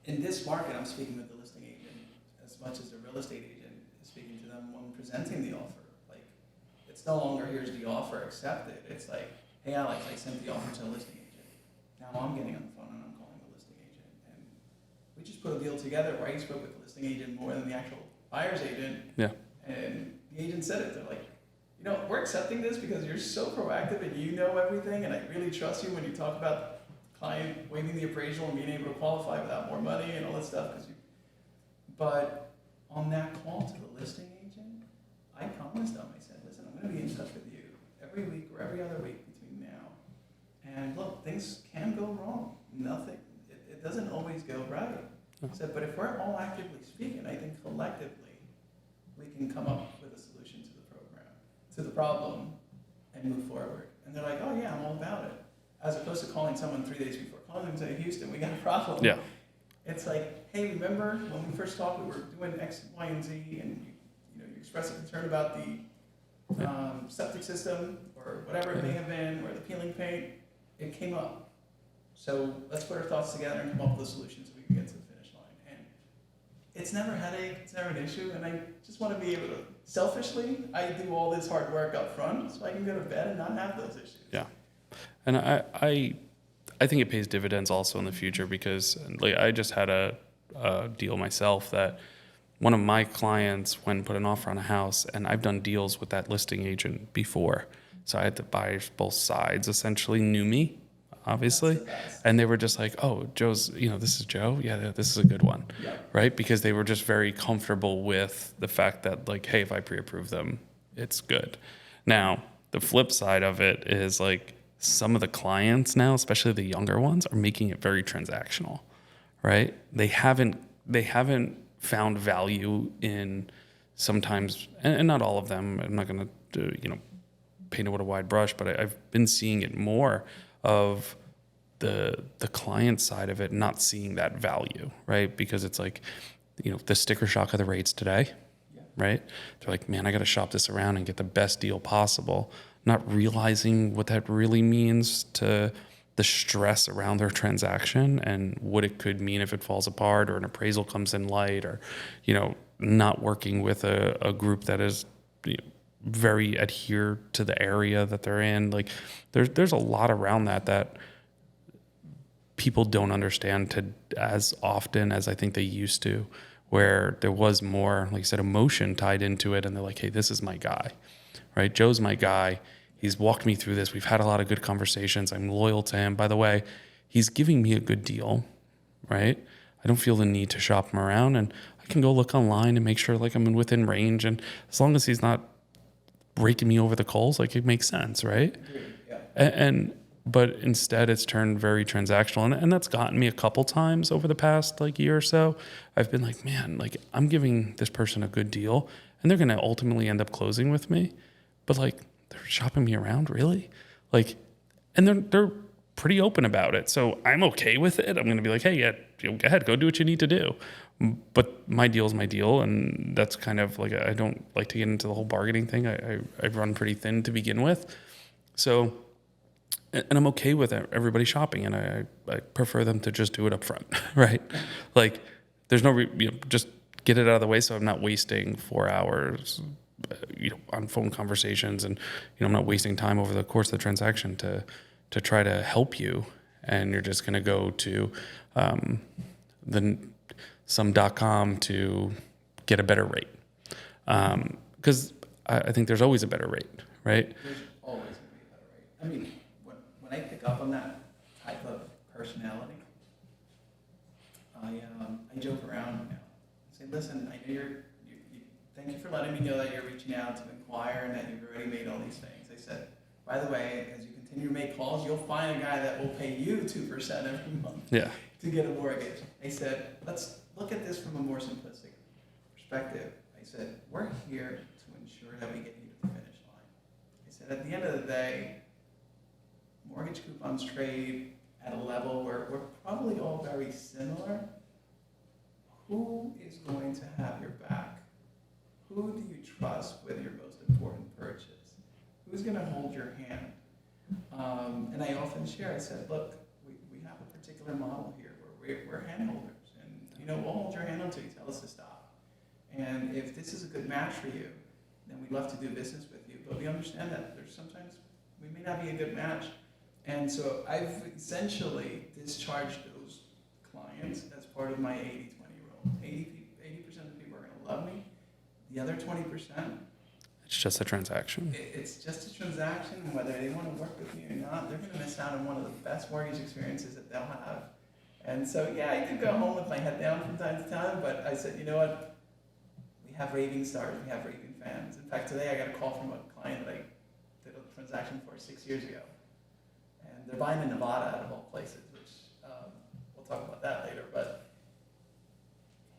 in this market, I'm speaking with the listing agent as much as the real estate agent is speaking to them when presenting the offer. Like, it's no longer, here's the offer, accept it. It's like, hey, Alex, I sent the offer to the listing agent. Now I'm getting on the phone and I'm calling the listing agent. And we just put a deal together where I spoke with the listing agent more than the actual buyer's agent. Yeah. And the agent said it. They're like, we're accepting this because you're so proactive and you know everything, and I really trust you when you talk about the client waiving the appraisal and being able to qualify without more money and all that stuff. But on that call to the listing agent, I promised them, I said, listen, I'm going to be in touch with you every week or every other week between now. And look, things can go wrong. It doesn't always go right. I said, but if we're all actively speaking, I think collectively we can come up with a solution to the problem, and move forward. And they're like, oh yeah, I'm all about it. As opposed to calling someone 3 days before, calling them and saying, Houston, we got a problem. Yeah. It's like, hey, remember when we first talked, we were doing X, Y, and Z, and you expressed a concern about the septic system or whatever it may have been, or the peeling paint. It came up. So let's put our thoughts together and come up with a solution so we can get to the finish line. And it's never a headache, it's never an issue, and I just want to be able to, selfishly, I do all this hard work up front so I can go to bed and not have those issues. Yeah. And I think it pays dividends also in the future, because like I just had a deal myself that one of my clients went and put an offer on a house, and I've done deals with that listing agent before. So I had the buyers, both sides essentially knew me, obviously. And they were just like, oh, Joe's, this is Joe. Yeah, this is a good one. Yeah. Right? Because they were just very comfortable with the fact that, like, hey, if I pre-approve them, it's good. Now, the flip side of it is, like, some of the clients now, especially the younger ones, are making it very transactional, right? They haven't found value in sometimes, and not all of them. I'm not going to, paint it with a wide brush, but I've been seeing it more of the client side of it not seeing that value, right? Because it's like, the sticker shock of the rates today, right? They're like, man, I got to shop this around and get the best deal possible, not realizing what that really means to the stress around their transaction and what it could mean if it falls apart or an appraisal comes in light, or, not working with a group that is very adhered to the area that they're in. Like there's a lot around that people don't understand as often as I think they used to, where there was more, like I said, emotion tied into it. And they're like, hey, this is my guy, right? Joe's my guy. He's walked me through this. We've had a lot of good conversations. I'm loyal to him. By the way, he's giving me a good deal, right? I don't feel the need to shop him around, and I can go look online and make sure like I'm within range. And as long as he's not breaking me over the coals, like it makes sense, right? Yeah. But instead it's turned very transactional, and that's gotten me a couple times over the past like year or so. I've been like, man, like I'm giving this person a good deal and they're going to ultimately end up closing with me, but like they're shopping me around, really? Like, and they're pretty open about it. So I'm okay with it. I'm going to be like, hey, yeah, go ahead, go do what you need to do. But my deal is my deal, and that's kind of like, I don't like to get into the whole bargaining thing. I run pretty thin to begin with. So, and I'm okay with everybody shopping, and I prefer them to just do it up front, right? Like, there's no, just get it out of the way so I'm not wasting 4 hours on phone conversations, and I'm not wasting time over the course of the transaction to try to help you, and you're just going to go to the some.com to get a better rate. Because I think there's always a better rate, right? There's always going to be a better rate. I mean, when I pick up on that type of personality, I joke around now. I say, listen, I know thank you for letting me know that you're reaching out to inquire and that you've already made all these things. I said, by the way, as you continue to make calls, you'll find a guy that will pay you 2% every month to get a mortgage. I said, let's look at this from a more simplistic perspective. I said, we're here to ensure that we get you to the finish line. I said, at the end of the day, mortgage coupons trade at a level where we're probably all very similar. Who is going to have your back? Who do you trust with your most important purchase? Who's going to hold your hand? And I often share, I said, look, we have a particular model here where we're hand holders. And, we'll hold your hand until you tell us to stop. And if this is a good match for you, then we'd love to do business with you. But we understand that there's sometimes we may not be a good match. And so I've essentially discharged those clients as part of my 80-20 rule. 80% of the people are going to love me. The other 20%, it's just a transaction. It's just a transaction. Whether they want to work with me or not, they're going to miss out on one of the best mortgage experiences that they'll have. And so, yeah, I did go home with my head down from time to time, but I said, you know what? We have raving stars. We have raving fans. In fact, today I got a call from a client that I did a transaction for 6 years ago. And they're buying in Nevada out of all places, which we'll talk about that later. But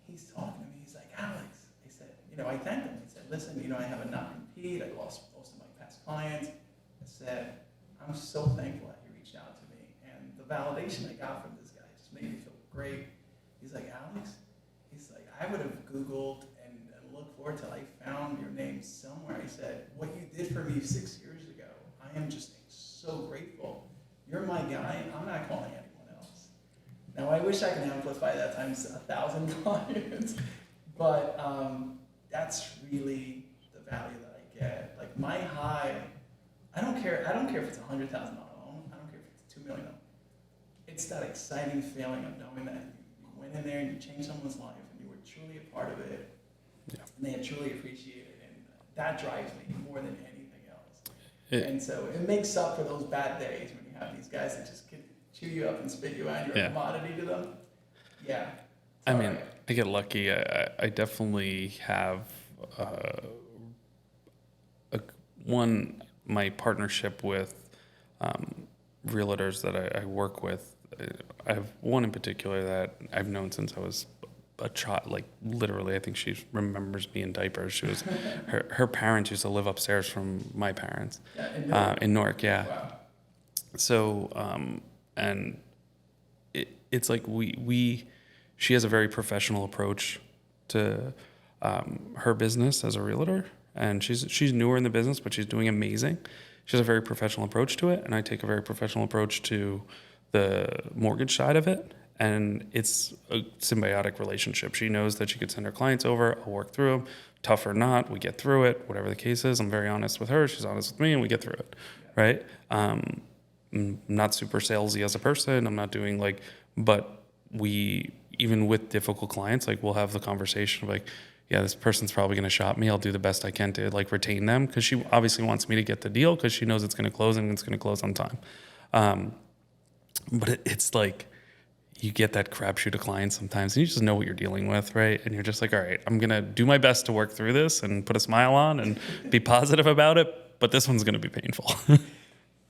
he's talking to me. He's like, Alex, I said, I thanked him. He said, listen, I have a non-compete. I lost most of my past clients. I said, I'm so thankful that you reached out to me. And the validation I got from this guy just made me feel great. He's like, Alex, he's like, I would have Googled and looked for it till I found your name somewhere. I said, what you did for me 6 years ago, I am just so grateful. You're my guy. I'm not calling anyone else. Now, I wish I could amplify that times 1,000 clients, but that's really the value that I get. Like my high, I don't care if it's $100,000 loan. I don't care if it's $2 million. It's that exciting feeling of knowing that you went in there and you changed someone's life and you were truly a part of it, and they had truly appreciated it. And that drives me more than anything else. And so it makes up for those bad days when you have these guys that just can chew you up and spit you out. You're a commodity to them. Yeah. I mean, I get lucky. I definitely have my partnership with realtors that I work with. I have one in particular that I've known since I was a child. Like literally, I think she remembers me in diapers. She was her parents used to live upstairs from my parents in Newark. Yeah. Wow. So and it's like she has a very professional approach to her business as a realtor, and she's newer in the business, but she's doing amazing. She has a very professional approach to it, and I take a very professional approach to the mortgage side of it, and it's a symbiotic relationship. She knows that she could send her clients over, I'll work through them, tough or not, we get through it, whatever the case is. I'm very honest with her, she's honest with me, and we get through it, right? I'm not super salesy as a person, I'm not doing but we, even with difficult clients, we'll have the conversation of yeah, this person's probably going to shop me. I'll do the best I can to retain them, because she obviously wants me to get the deal because she knows it's going to close and it's going to close on time. But it's you get that crapshoot of clients sometimes, and you just know what you're dealing with, right? And you're just all right, I'm going to do my best to work through this and put a smile on and be positive about it, but this one's going to be painful.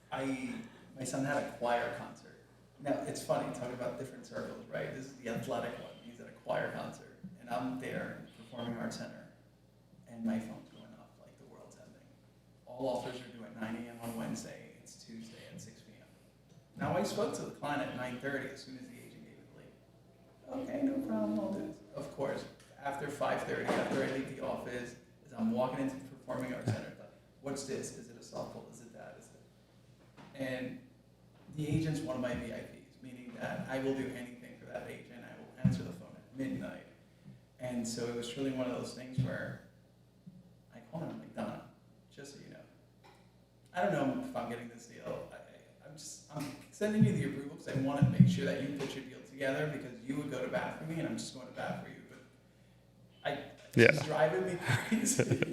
My son had a choir concert. Now, it's funny talking about different circles, right? This is the athletic one. He's at a choir concert, and I'm there at the Performing Arts Center, and my phone's going off like the world's ending. All offers are due at 9 a.m. on Wednesday. It's Tuesday at 6 p.m. Now, I spoke to the client at 9:30 as soon as the agent gave it the lead. Okay, no problem, I'll do this. Of course, after 5:30, after I leave the office, as I'm walking into the Performing Arts Center, what's this? Is it a softball? Is it that? Is it? And the agent's one of my VIPs, meaning that I will do anything for that agent. I will answer the phone at midnight. And so it was truly one of those things where I called him, I'm like, I don't know if I'm getting this deal. I'm sending you the approval because I want to make sure that you put your deal together because you would go to bat for me and I'm just going to bat for you. But she's driving me crazy,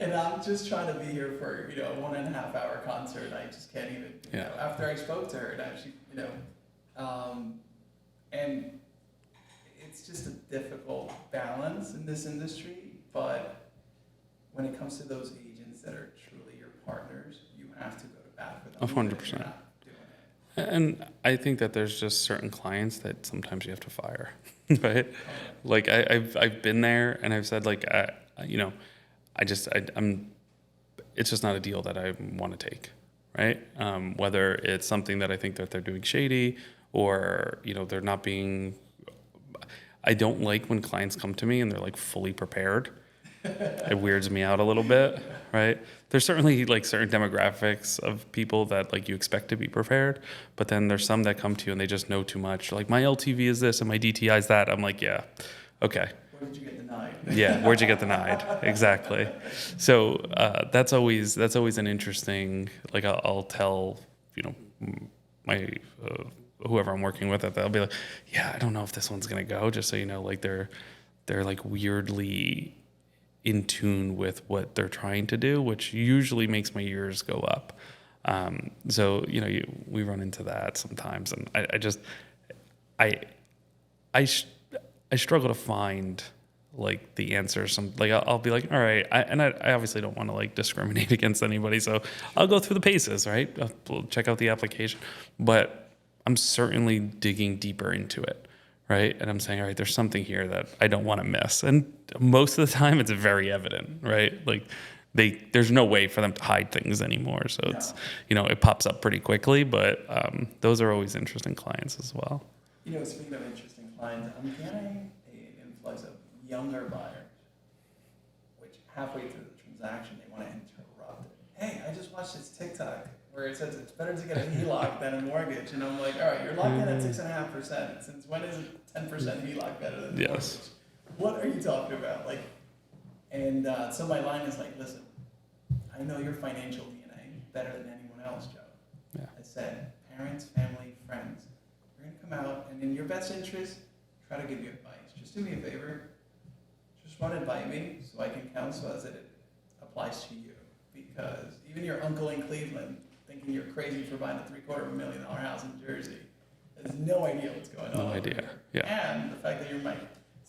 and I'm just trying to be here for a 1.5 hour concert. I just can't even. After I spoke to her, now and it's just a difficult balance in this industry. But when it comes to those agents that are truly your partners, you have to go to bat for them. 100%. And I think that there's just certain clients that sometimes you have to fire, right? Like I've been there and I've said like, I'm, it's just not a deal that I want to take, right? Whether it's something that I think that they're doing shady or, they're not being, I don't like when clients come to me and they're like fully prepared. It weirds me out a little bit, right? There's certainly like certain demographics of people that like you expect to be prepared, but then there's some that come to you and they just know too much. Like my LTV is this and my DTI is that. I'm like, yeah, okay. Where did you get denied? Yeah, where'd you get denied? Exactly. So that's always an interesting. Like I'll tell my whoever I'm working with, I'll be like, yeah, I don't know if this one's gonna go. Just so you know, like they're like weirdly in tune with what they're trying to do, which usually makes my ears go up. So we run into that sometimes, and I struggle to find like the answer. I'll be like, all right, I obviously don't want to like discriminate against anybody, so I'll go through the paces, right? I'll check out the application, but I'm certainly digging deeper into it. Right. And I'm saying, all right, there's something here that I don't want to miss. And most of the time it's very evident, right? Like there's no way for them to hide things anymore. So it's, it pops up pretty quickly, but those are always interesting clients as well. Speaking of interesting clients, I'm getting an influx of younger buyers, which halfway through the transaction, they want to interrupt it. Hey, I just watched this TikTok where it says it's better to get a HELOC than a mortgage. And I'm like, all right, you're locked in at 6.5%. Since when is 10% HELOC better than the mortgage? What are you talking about? So my line is like, listen, I know your financial DNA better than anyone else, Joe. Yeah. I said, parents, family, friends, we're going to come out and in your best interest, try to give you advice. Just do me a favor. Just run it by me so I can counsel as it applies to you. Because even your uncle in Cleveland, thinking you're crazy for buying a $750,000 house in Jersey, has no idea what's going on. No idea. Here. Yeah. And the fact that you're like,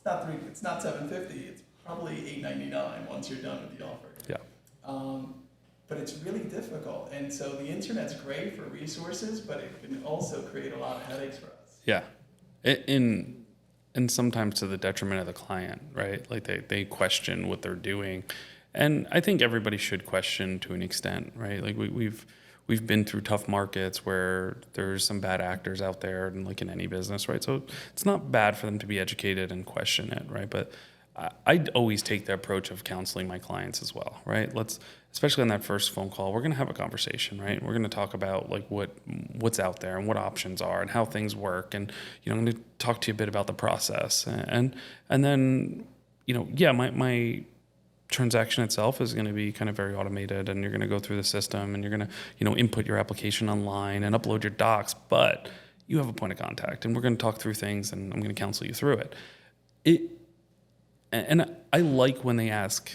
it's not $750, it's probably $899 once you're done with the offer. Yeah. But it's really difficult, and so the internet's great for resources, but it can also create a lot of headaches for us. Yeah. And sometimes to the detriment of the client, right? Like they question what they're doing. And I think everybody should question to an extent, right? Like we've been through tough markets where there's some bad actors out there, and like in any business, right? So it's not bad for them to be educated and question it, right? But I'd always take the approach of counseling my clients as well, right? Especially on that first phone call, we're gonna have a conversation, right? We're gonna talk about like what's out there and what options are and how things work, and I'm gonna talk to you a bit about the process, and then my transaction itself is going to be kind of very automated, and you're going to go through the system and you're going to input your application online and upload your docs, but you have a point of contact and we're going to talk through things and I'm going to counsel you through it. And I like when they ask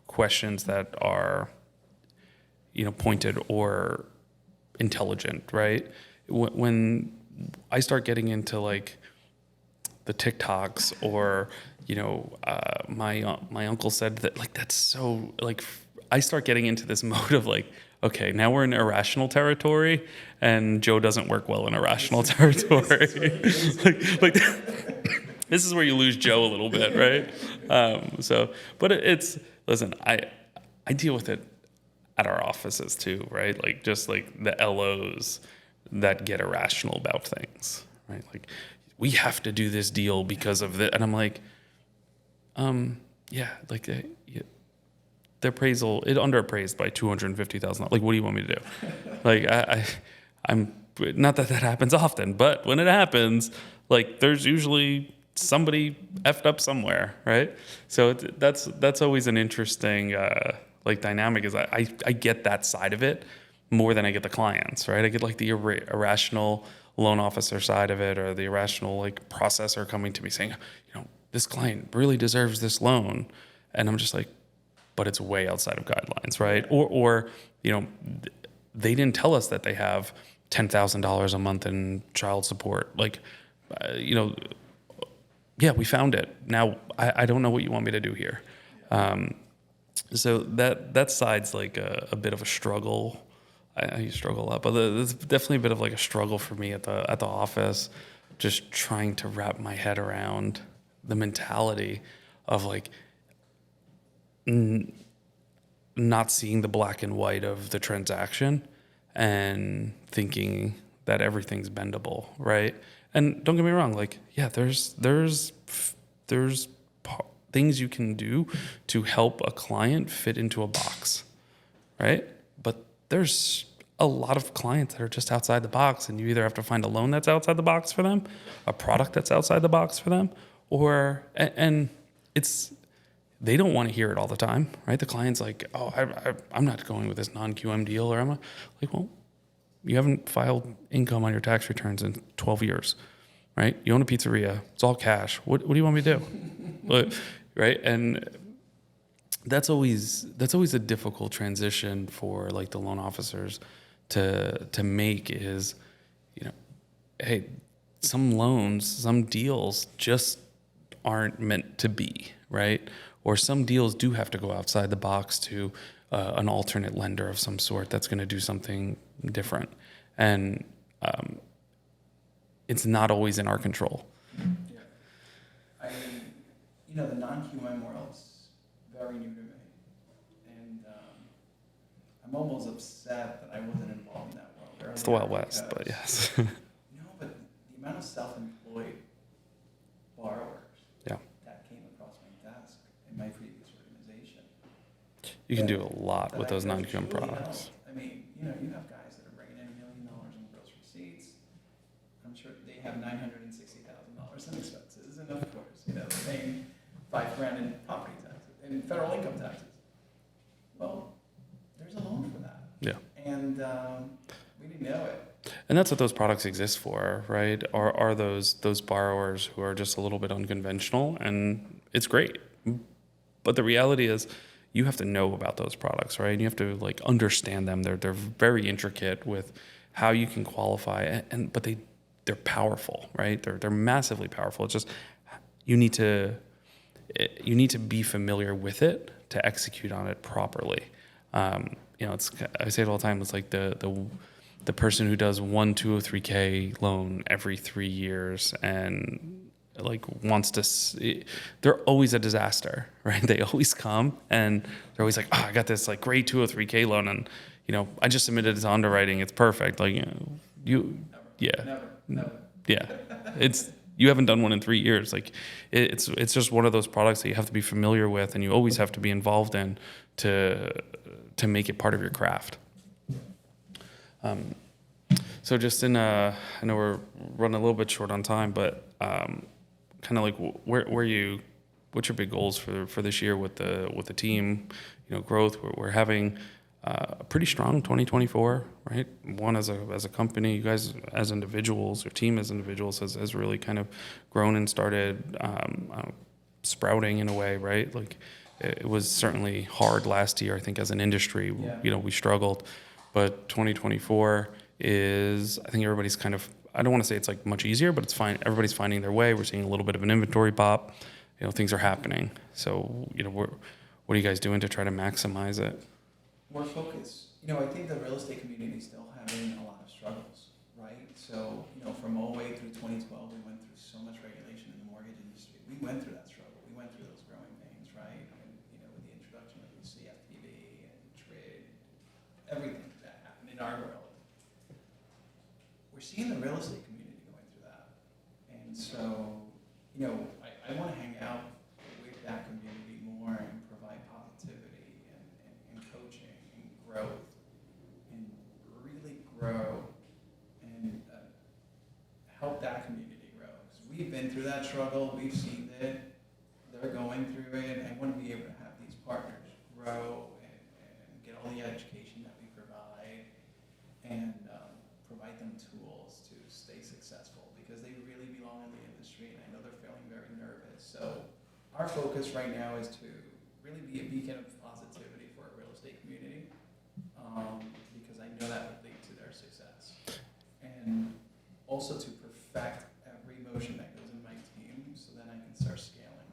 questions that are pointed or intelligent, right? When I start getting into like the TikToks or my uncle said that, like, that's so, like, I start getting into this mode of like, okay, now we're in irrational territory, and Joe doesn't work well in irrational territory. like this is where you lose Joe a little bit, right? But listen, I deal with it at our offices too, right? Like just like the LOs that get irrational about things, right? Like, we have to do this deal because of that. And I'm like, the appraisal, it underappraised by $250,000. Like, what do you want me to do? Like, I'm not that happens often, but when it happens, like, there's usually somebody effed up somewhere, right? So that's always an interesting, dynamic, is I get that side of it, more than I get the clients, right? I get like the irrational loan officer side of it, or the irrational like processor coming to me saying, this client really deserves this loan. And I'm just like, but it's way outside of guidelines, right? Or they didn't tell us that they have $10,000 a month in child support. Like, yeah, we found it. Now I don't know what you want me to do here. So that side's like a bit of a struggle. I struggle a lot, but it's definitely a bit of like a struggle for me at the office, just trying to wrap my head around the mentality of like not seeing the black and white of the transaction and thinking that everything's bendable, right? And don't get me wrong, like, yeah, there's things you can do to help a client fit into a box, right? But there's a lot of clients that are just outside the box, and you either have to find a loan that's outside the box for them, a product that's outside the box for them, and it's, they don't want to hear it all the time, right? The client's like, oh, I'm not going with this non-QM deal, or I'm like, well, you haven't filed income on your tax returns in 12 years, right? You own a pizzeria, it's all cash. What do you want me to do? Right? And that's always a difficult transition for like the loan officers to make is, hey, some loans, some deals just aren't meant to be, right? Or some deals do have to go outside the box to an alternate lender of some sort that's going to do something different. And it's not always in our control. Yeah. I mean, the non-QM world's very new to me. And I'm almost upset that I wasn't involved in that world earlier. It's the Wild West, but yes. But the amount of self-employed borrowers Yeah. that came across my desk in my previous organization. You can do a lot with those non-QM truly products. helped. I mean, you have guys that are bringing in $1 million in gross receipts. I'm sure they have $960,000 in expenses, and of course, they're paying $5,000 in property taxes and federal income taxes. Well, there's a loan for that. Yeah. And we didn't know it. And that's what those products exist for, right? Are those borrowers who are just a little bit unconventional, and it's great. But the reality is, you have to know about those products, right? You have to like understand them. They're very intricate with how you can qualify, but they're powerful, right? They're massively powerful. It's just you need to be familiar with it to execute on it properly. It's, I say it all the time. It's like the person who does 203K loan every 3 years and like wants to, they're always a disaster, right? They always come and they're always like, I got this like great 203K loan, and I just submitted it to underwriting. It's perfect. Like Never. It's, you haven't done one in 3 years. Like it's just one of those products that you have to be familiar with, and you always have to be involved in to make it part of your craft. So just I know we're running a little bit short on time, but kind of like what's your big goals for this year with the team, growth? We're having a pretty strong 2024, right? One as a company, you guys as individuals, your team as individuals has really kind of grown and started sprouting in a way, right? Like it was certainly hard last year, I think, as an industry. Yeah. We struggled, but 2024 is, I think everybody's kind of, I don't want to say it's like much easier, but it's fine. Everybody's finding their way. We're seeing a little bit of an inventory pop. Things are happening. So, what are you guys doing to try to maximize it? More focus. I think the real estate community is still having a lot of struggles, right? So, from 2008 through 2012, we went through so much regulation in the mortgage industry. We went through that struggle. We went through those growing pains, right? And, with the introduction of the CFPB and TRID, everything that happened in our world. We're seeing the real estate community going through that. And so, I want to hang out with that community more and provide positivity and coaching and growth and really grow and help that community grow. Because we've been through that struggle, we've seen it, they're going through it, and I want to be able to have these partners grow and get all the education that we provide because they really belong in the industry, and I know they're feeling very nervous. So our focus right now is to really be a beacon of positivity for our real estate community, because I know that would lead to their success. And also to perfect every motion that goes in my team, so then I can start scaling.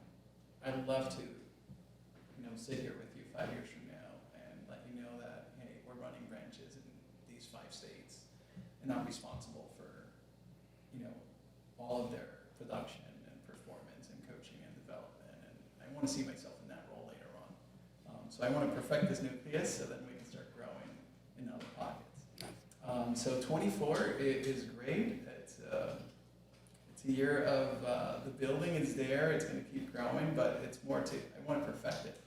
I'd love to, sit here with you 5 years from now and let you know that, hey, we're running branches in these 5 states and not responsible for, all of their production and performance and coaching and development. And I want to see myself in that role later on. So I want to perfect this nucleus so then we can start growing in other pockets. So 24 is great. It's a year of the building is there. It's going to keep growing, but it's more to, I want to perfect it.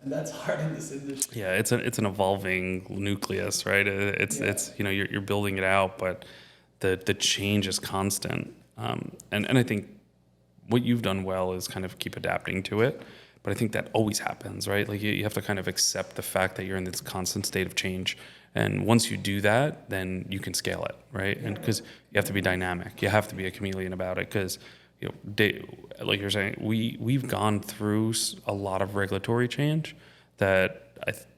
And that's hard in this industry. Yeah, it's an evolving nucleus, right? It's you're building it out, but the change is constant. And I think what you've done well is kind of keep adapting to it. But I think that always happens, right? Like you have to kind of accept the fact that you're in this constant state of change. And once you do that, then you can scale it, right? And because you have to be dynamic, you have to be a chameleon about it. Because like you're saying, we've gone through a lot of regulatory change that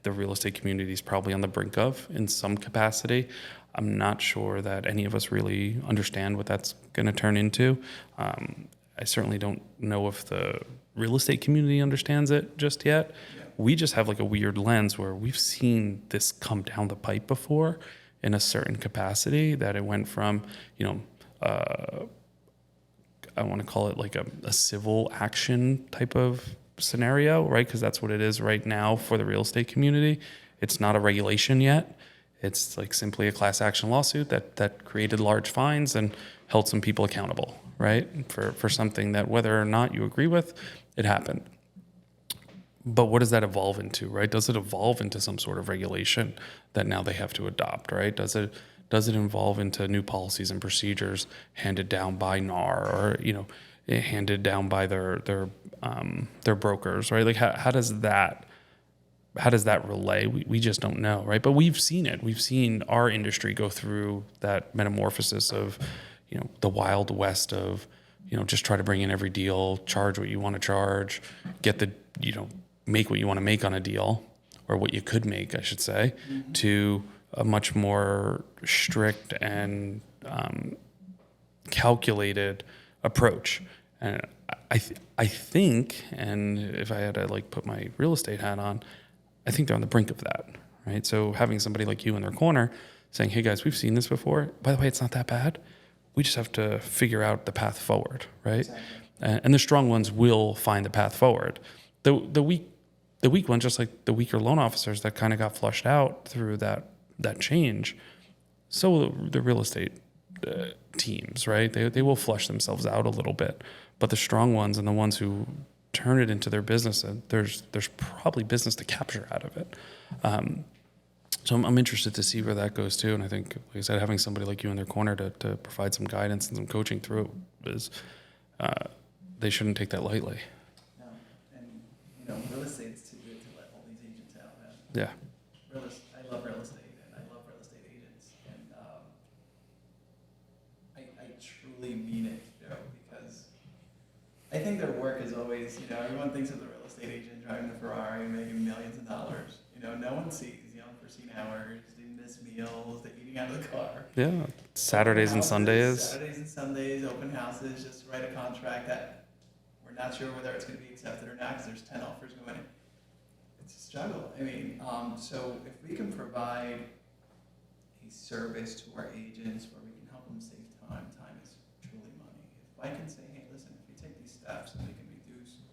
the real estate community is probably on the brink of in some capacity. I'm not sure that any of us really understand what that's going to turn into. I certainly don't know if the real estate community understands it just yet. Yeah. We just have like a weird lens where we've seen this come down the pipe before in a certain capacity, that it went from, I want to call it like a civil action type of scenario, right? Because that's what it is right now for the real estate community. It's not a regulation yet. It's like simply a class action lawsuit that created large fines and held some people accountable, right? For something that, whether or not you agree with, it happened. But what does that evolve into, right? Does it evolve into some sort of regulation that now they have to adopt, right? Does it evolve into new policies and procedures handed down by NAR, or handed down by their brokers, right? Like how does that relay? We just don't know, right? But we've seen it. We've seen our industry go through that metamorphosis of, the wild west of, just try to bring in every deal, charge what you want to charge, get the, make what you want to make on a deal, or what you could make, I should say, to a much more strict and calculated approach. And I think, and if I had to like put my real estate hat on, I think they're on the brink of that, right? So having somebody like you in their corner saying, hey guys, we've seen this before. By the way, it's not that bad. We just have to figure out the path forward, right? Exactly. And the strong ones will find the path forward. The weak ones, just like the weaker loan officers that kind of got flushed out through that change, so will the real estate teams, right? They will flush themselves out a little bit. But the strong ones and the ones who turn it into their business, there's probably business to capture out of it. So I'm interested to see where that goes too. And I think, like I said, having somebody like you in their corner to provide some guidance and some coaching through it is, they shouldn't take that lightly. No, and real estate's too good to let all these agents out, man. Yeah. I love real estate, and I love real estate agents, and I truly mean it, because I think their work is always, everyone thinks of the real estate agent driving the Ferrari, making millions of dollars. No one sees the unforeseen hours, the missed meals, the eating out of the car. Yeah. Saturdays and Sundays. Saturdays and Sundays, open houses, just to write a contract that we're not sure whether it's going to be accepted or not, because there's 10 offers going in. It's a struggle. So if we can provide a service to our agents where we can help them save time is truly money. If I can say, hey, listen, if you take these steps and we can reduce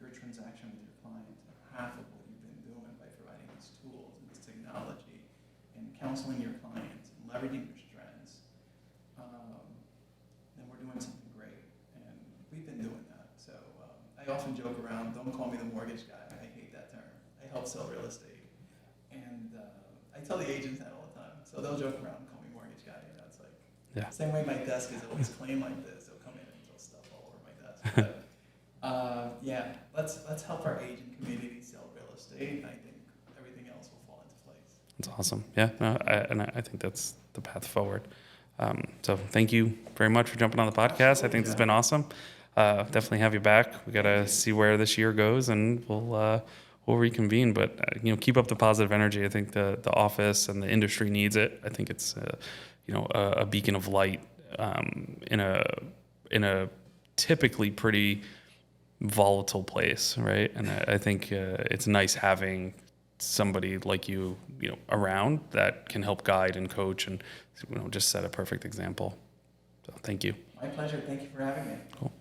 your transaction with your client to half of what you've been doing by providing these tools and this technology and counseling your clients and leveraging your strengths, then we're doing something great. And we've been doing that. So I often joke around, don't call me the mortgage guy. I hate that term. I help sell real estate. And I tell the agents that all the time. So they'll joke around and call me mortgage guy. It's like, Yeah. same way my desk is always clean like this. They'll come in and throw stuff all over my desk. But let's help our agent community sell real estate. I think everything else will fall into place. That's awesome. Yeah. No, I think that's the path forward. So thank you very much for jumping on the podcast. I think this has been awesome. Definitely have you back. We got to see where this year goes, and we'll reconvene. But keep up the positive energy. I think the office and the industry needs it. I think it's a beacon of light in a typically pretty volatile place, right? And I think it's nice having somebody like you around that can help guide and coach and just set a perfect example. So thank you. My pleasure. Thank you for having me. Cool.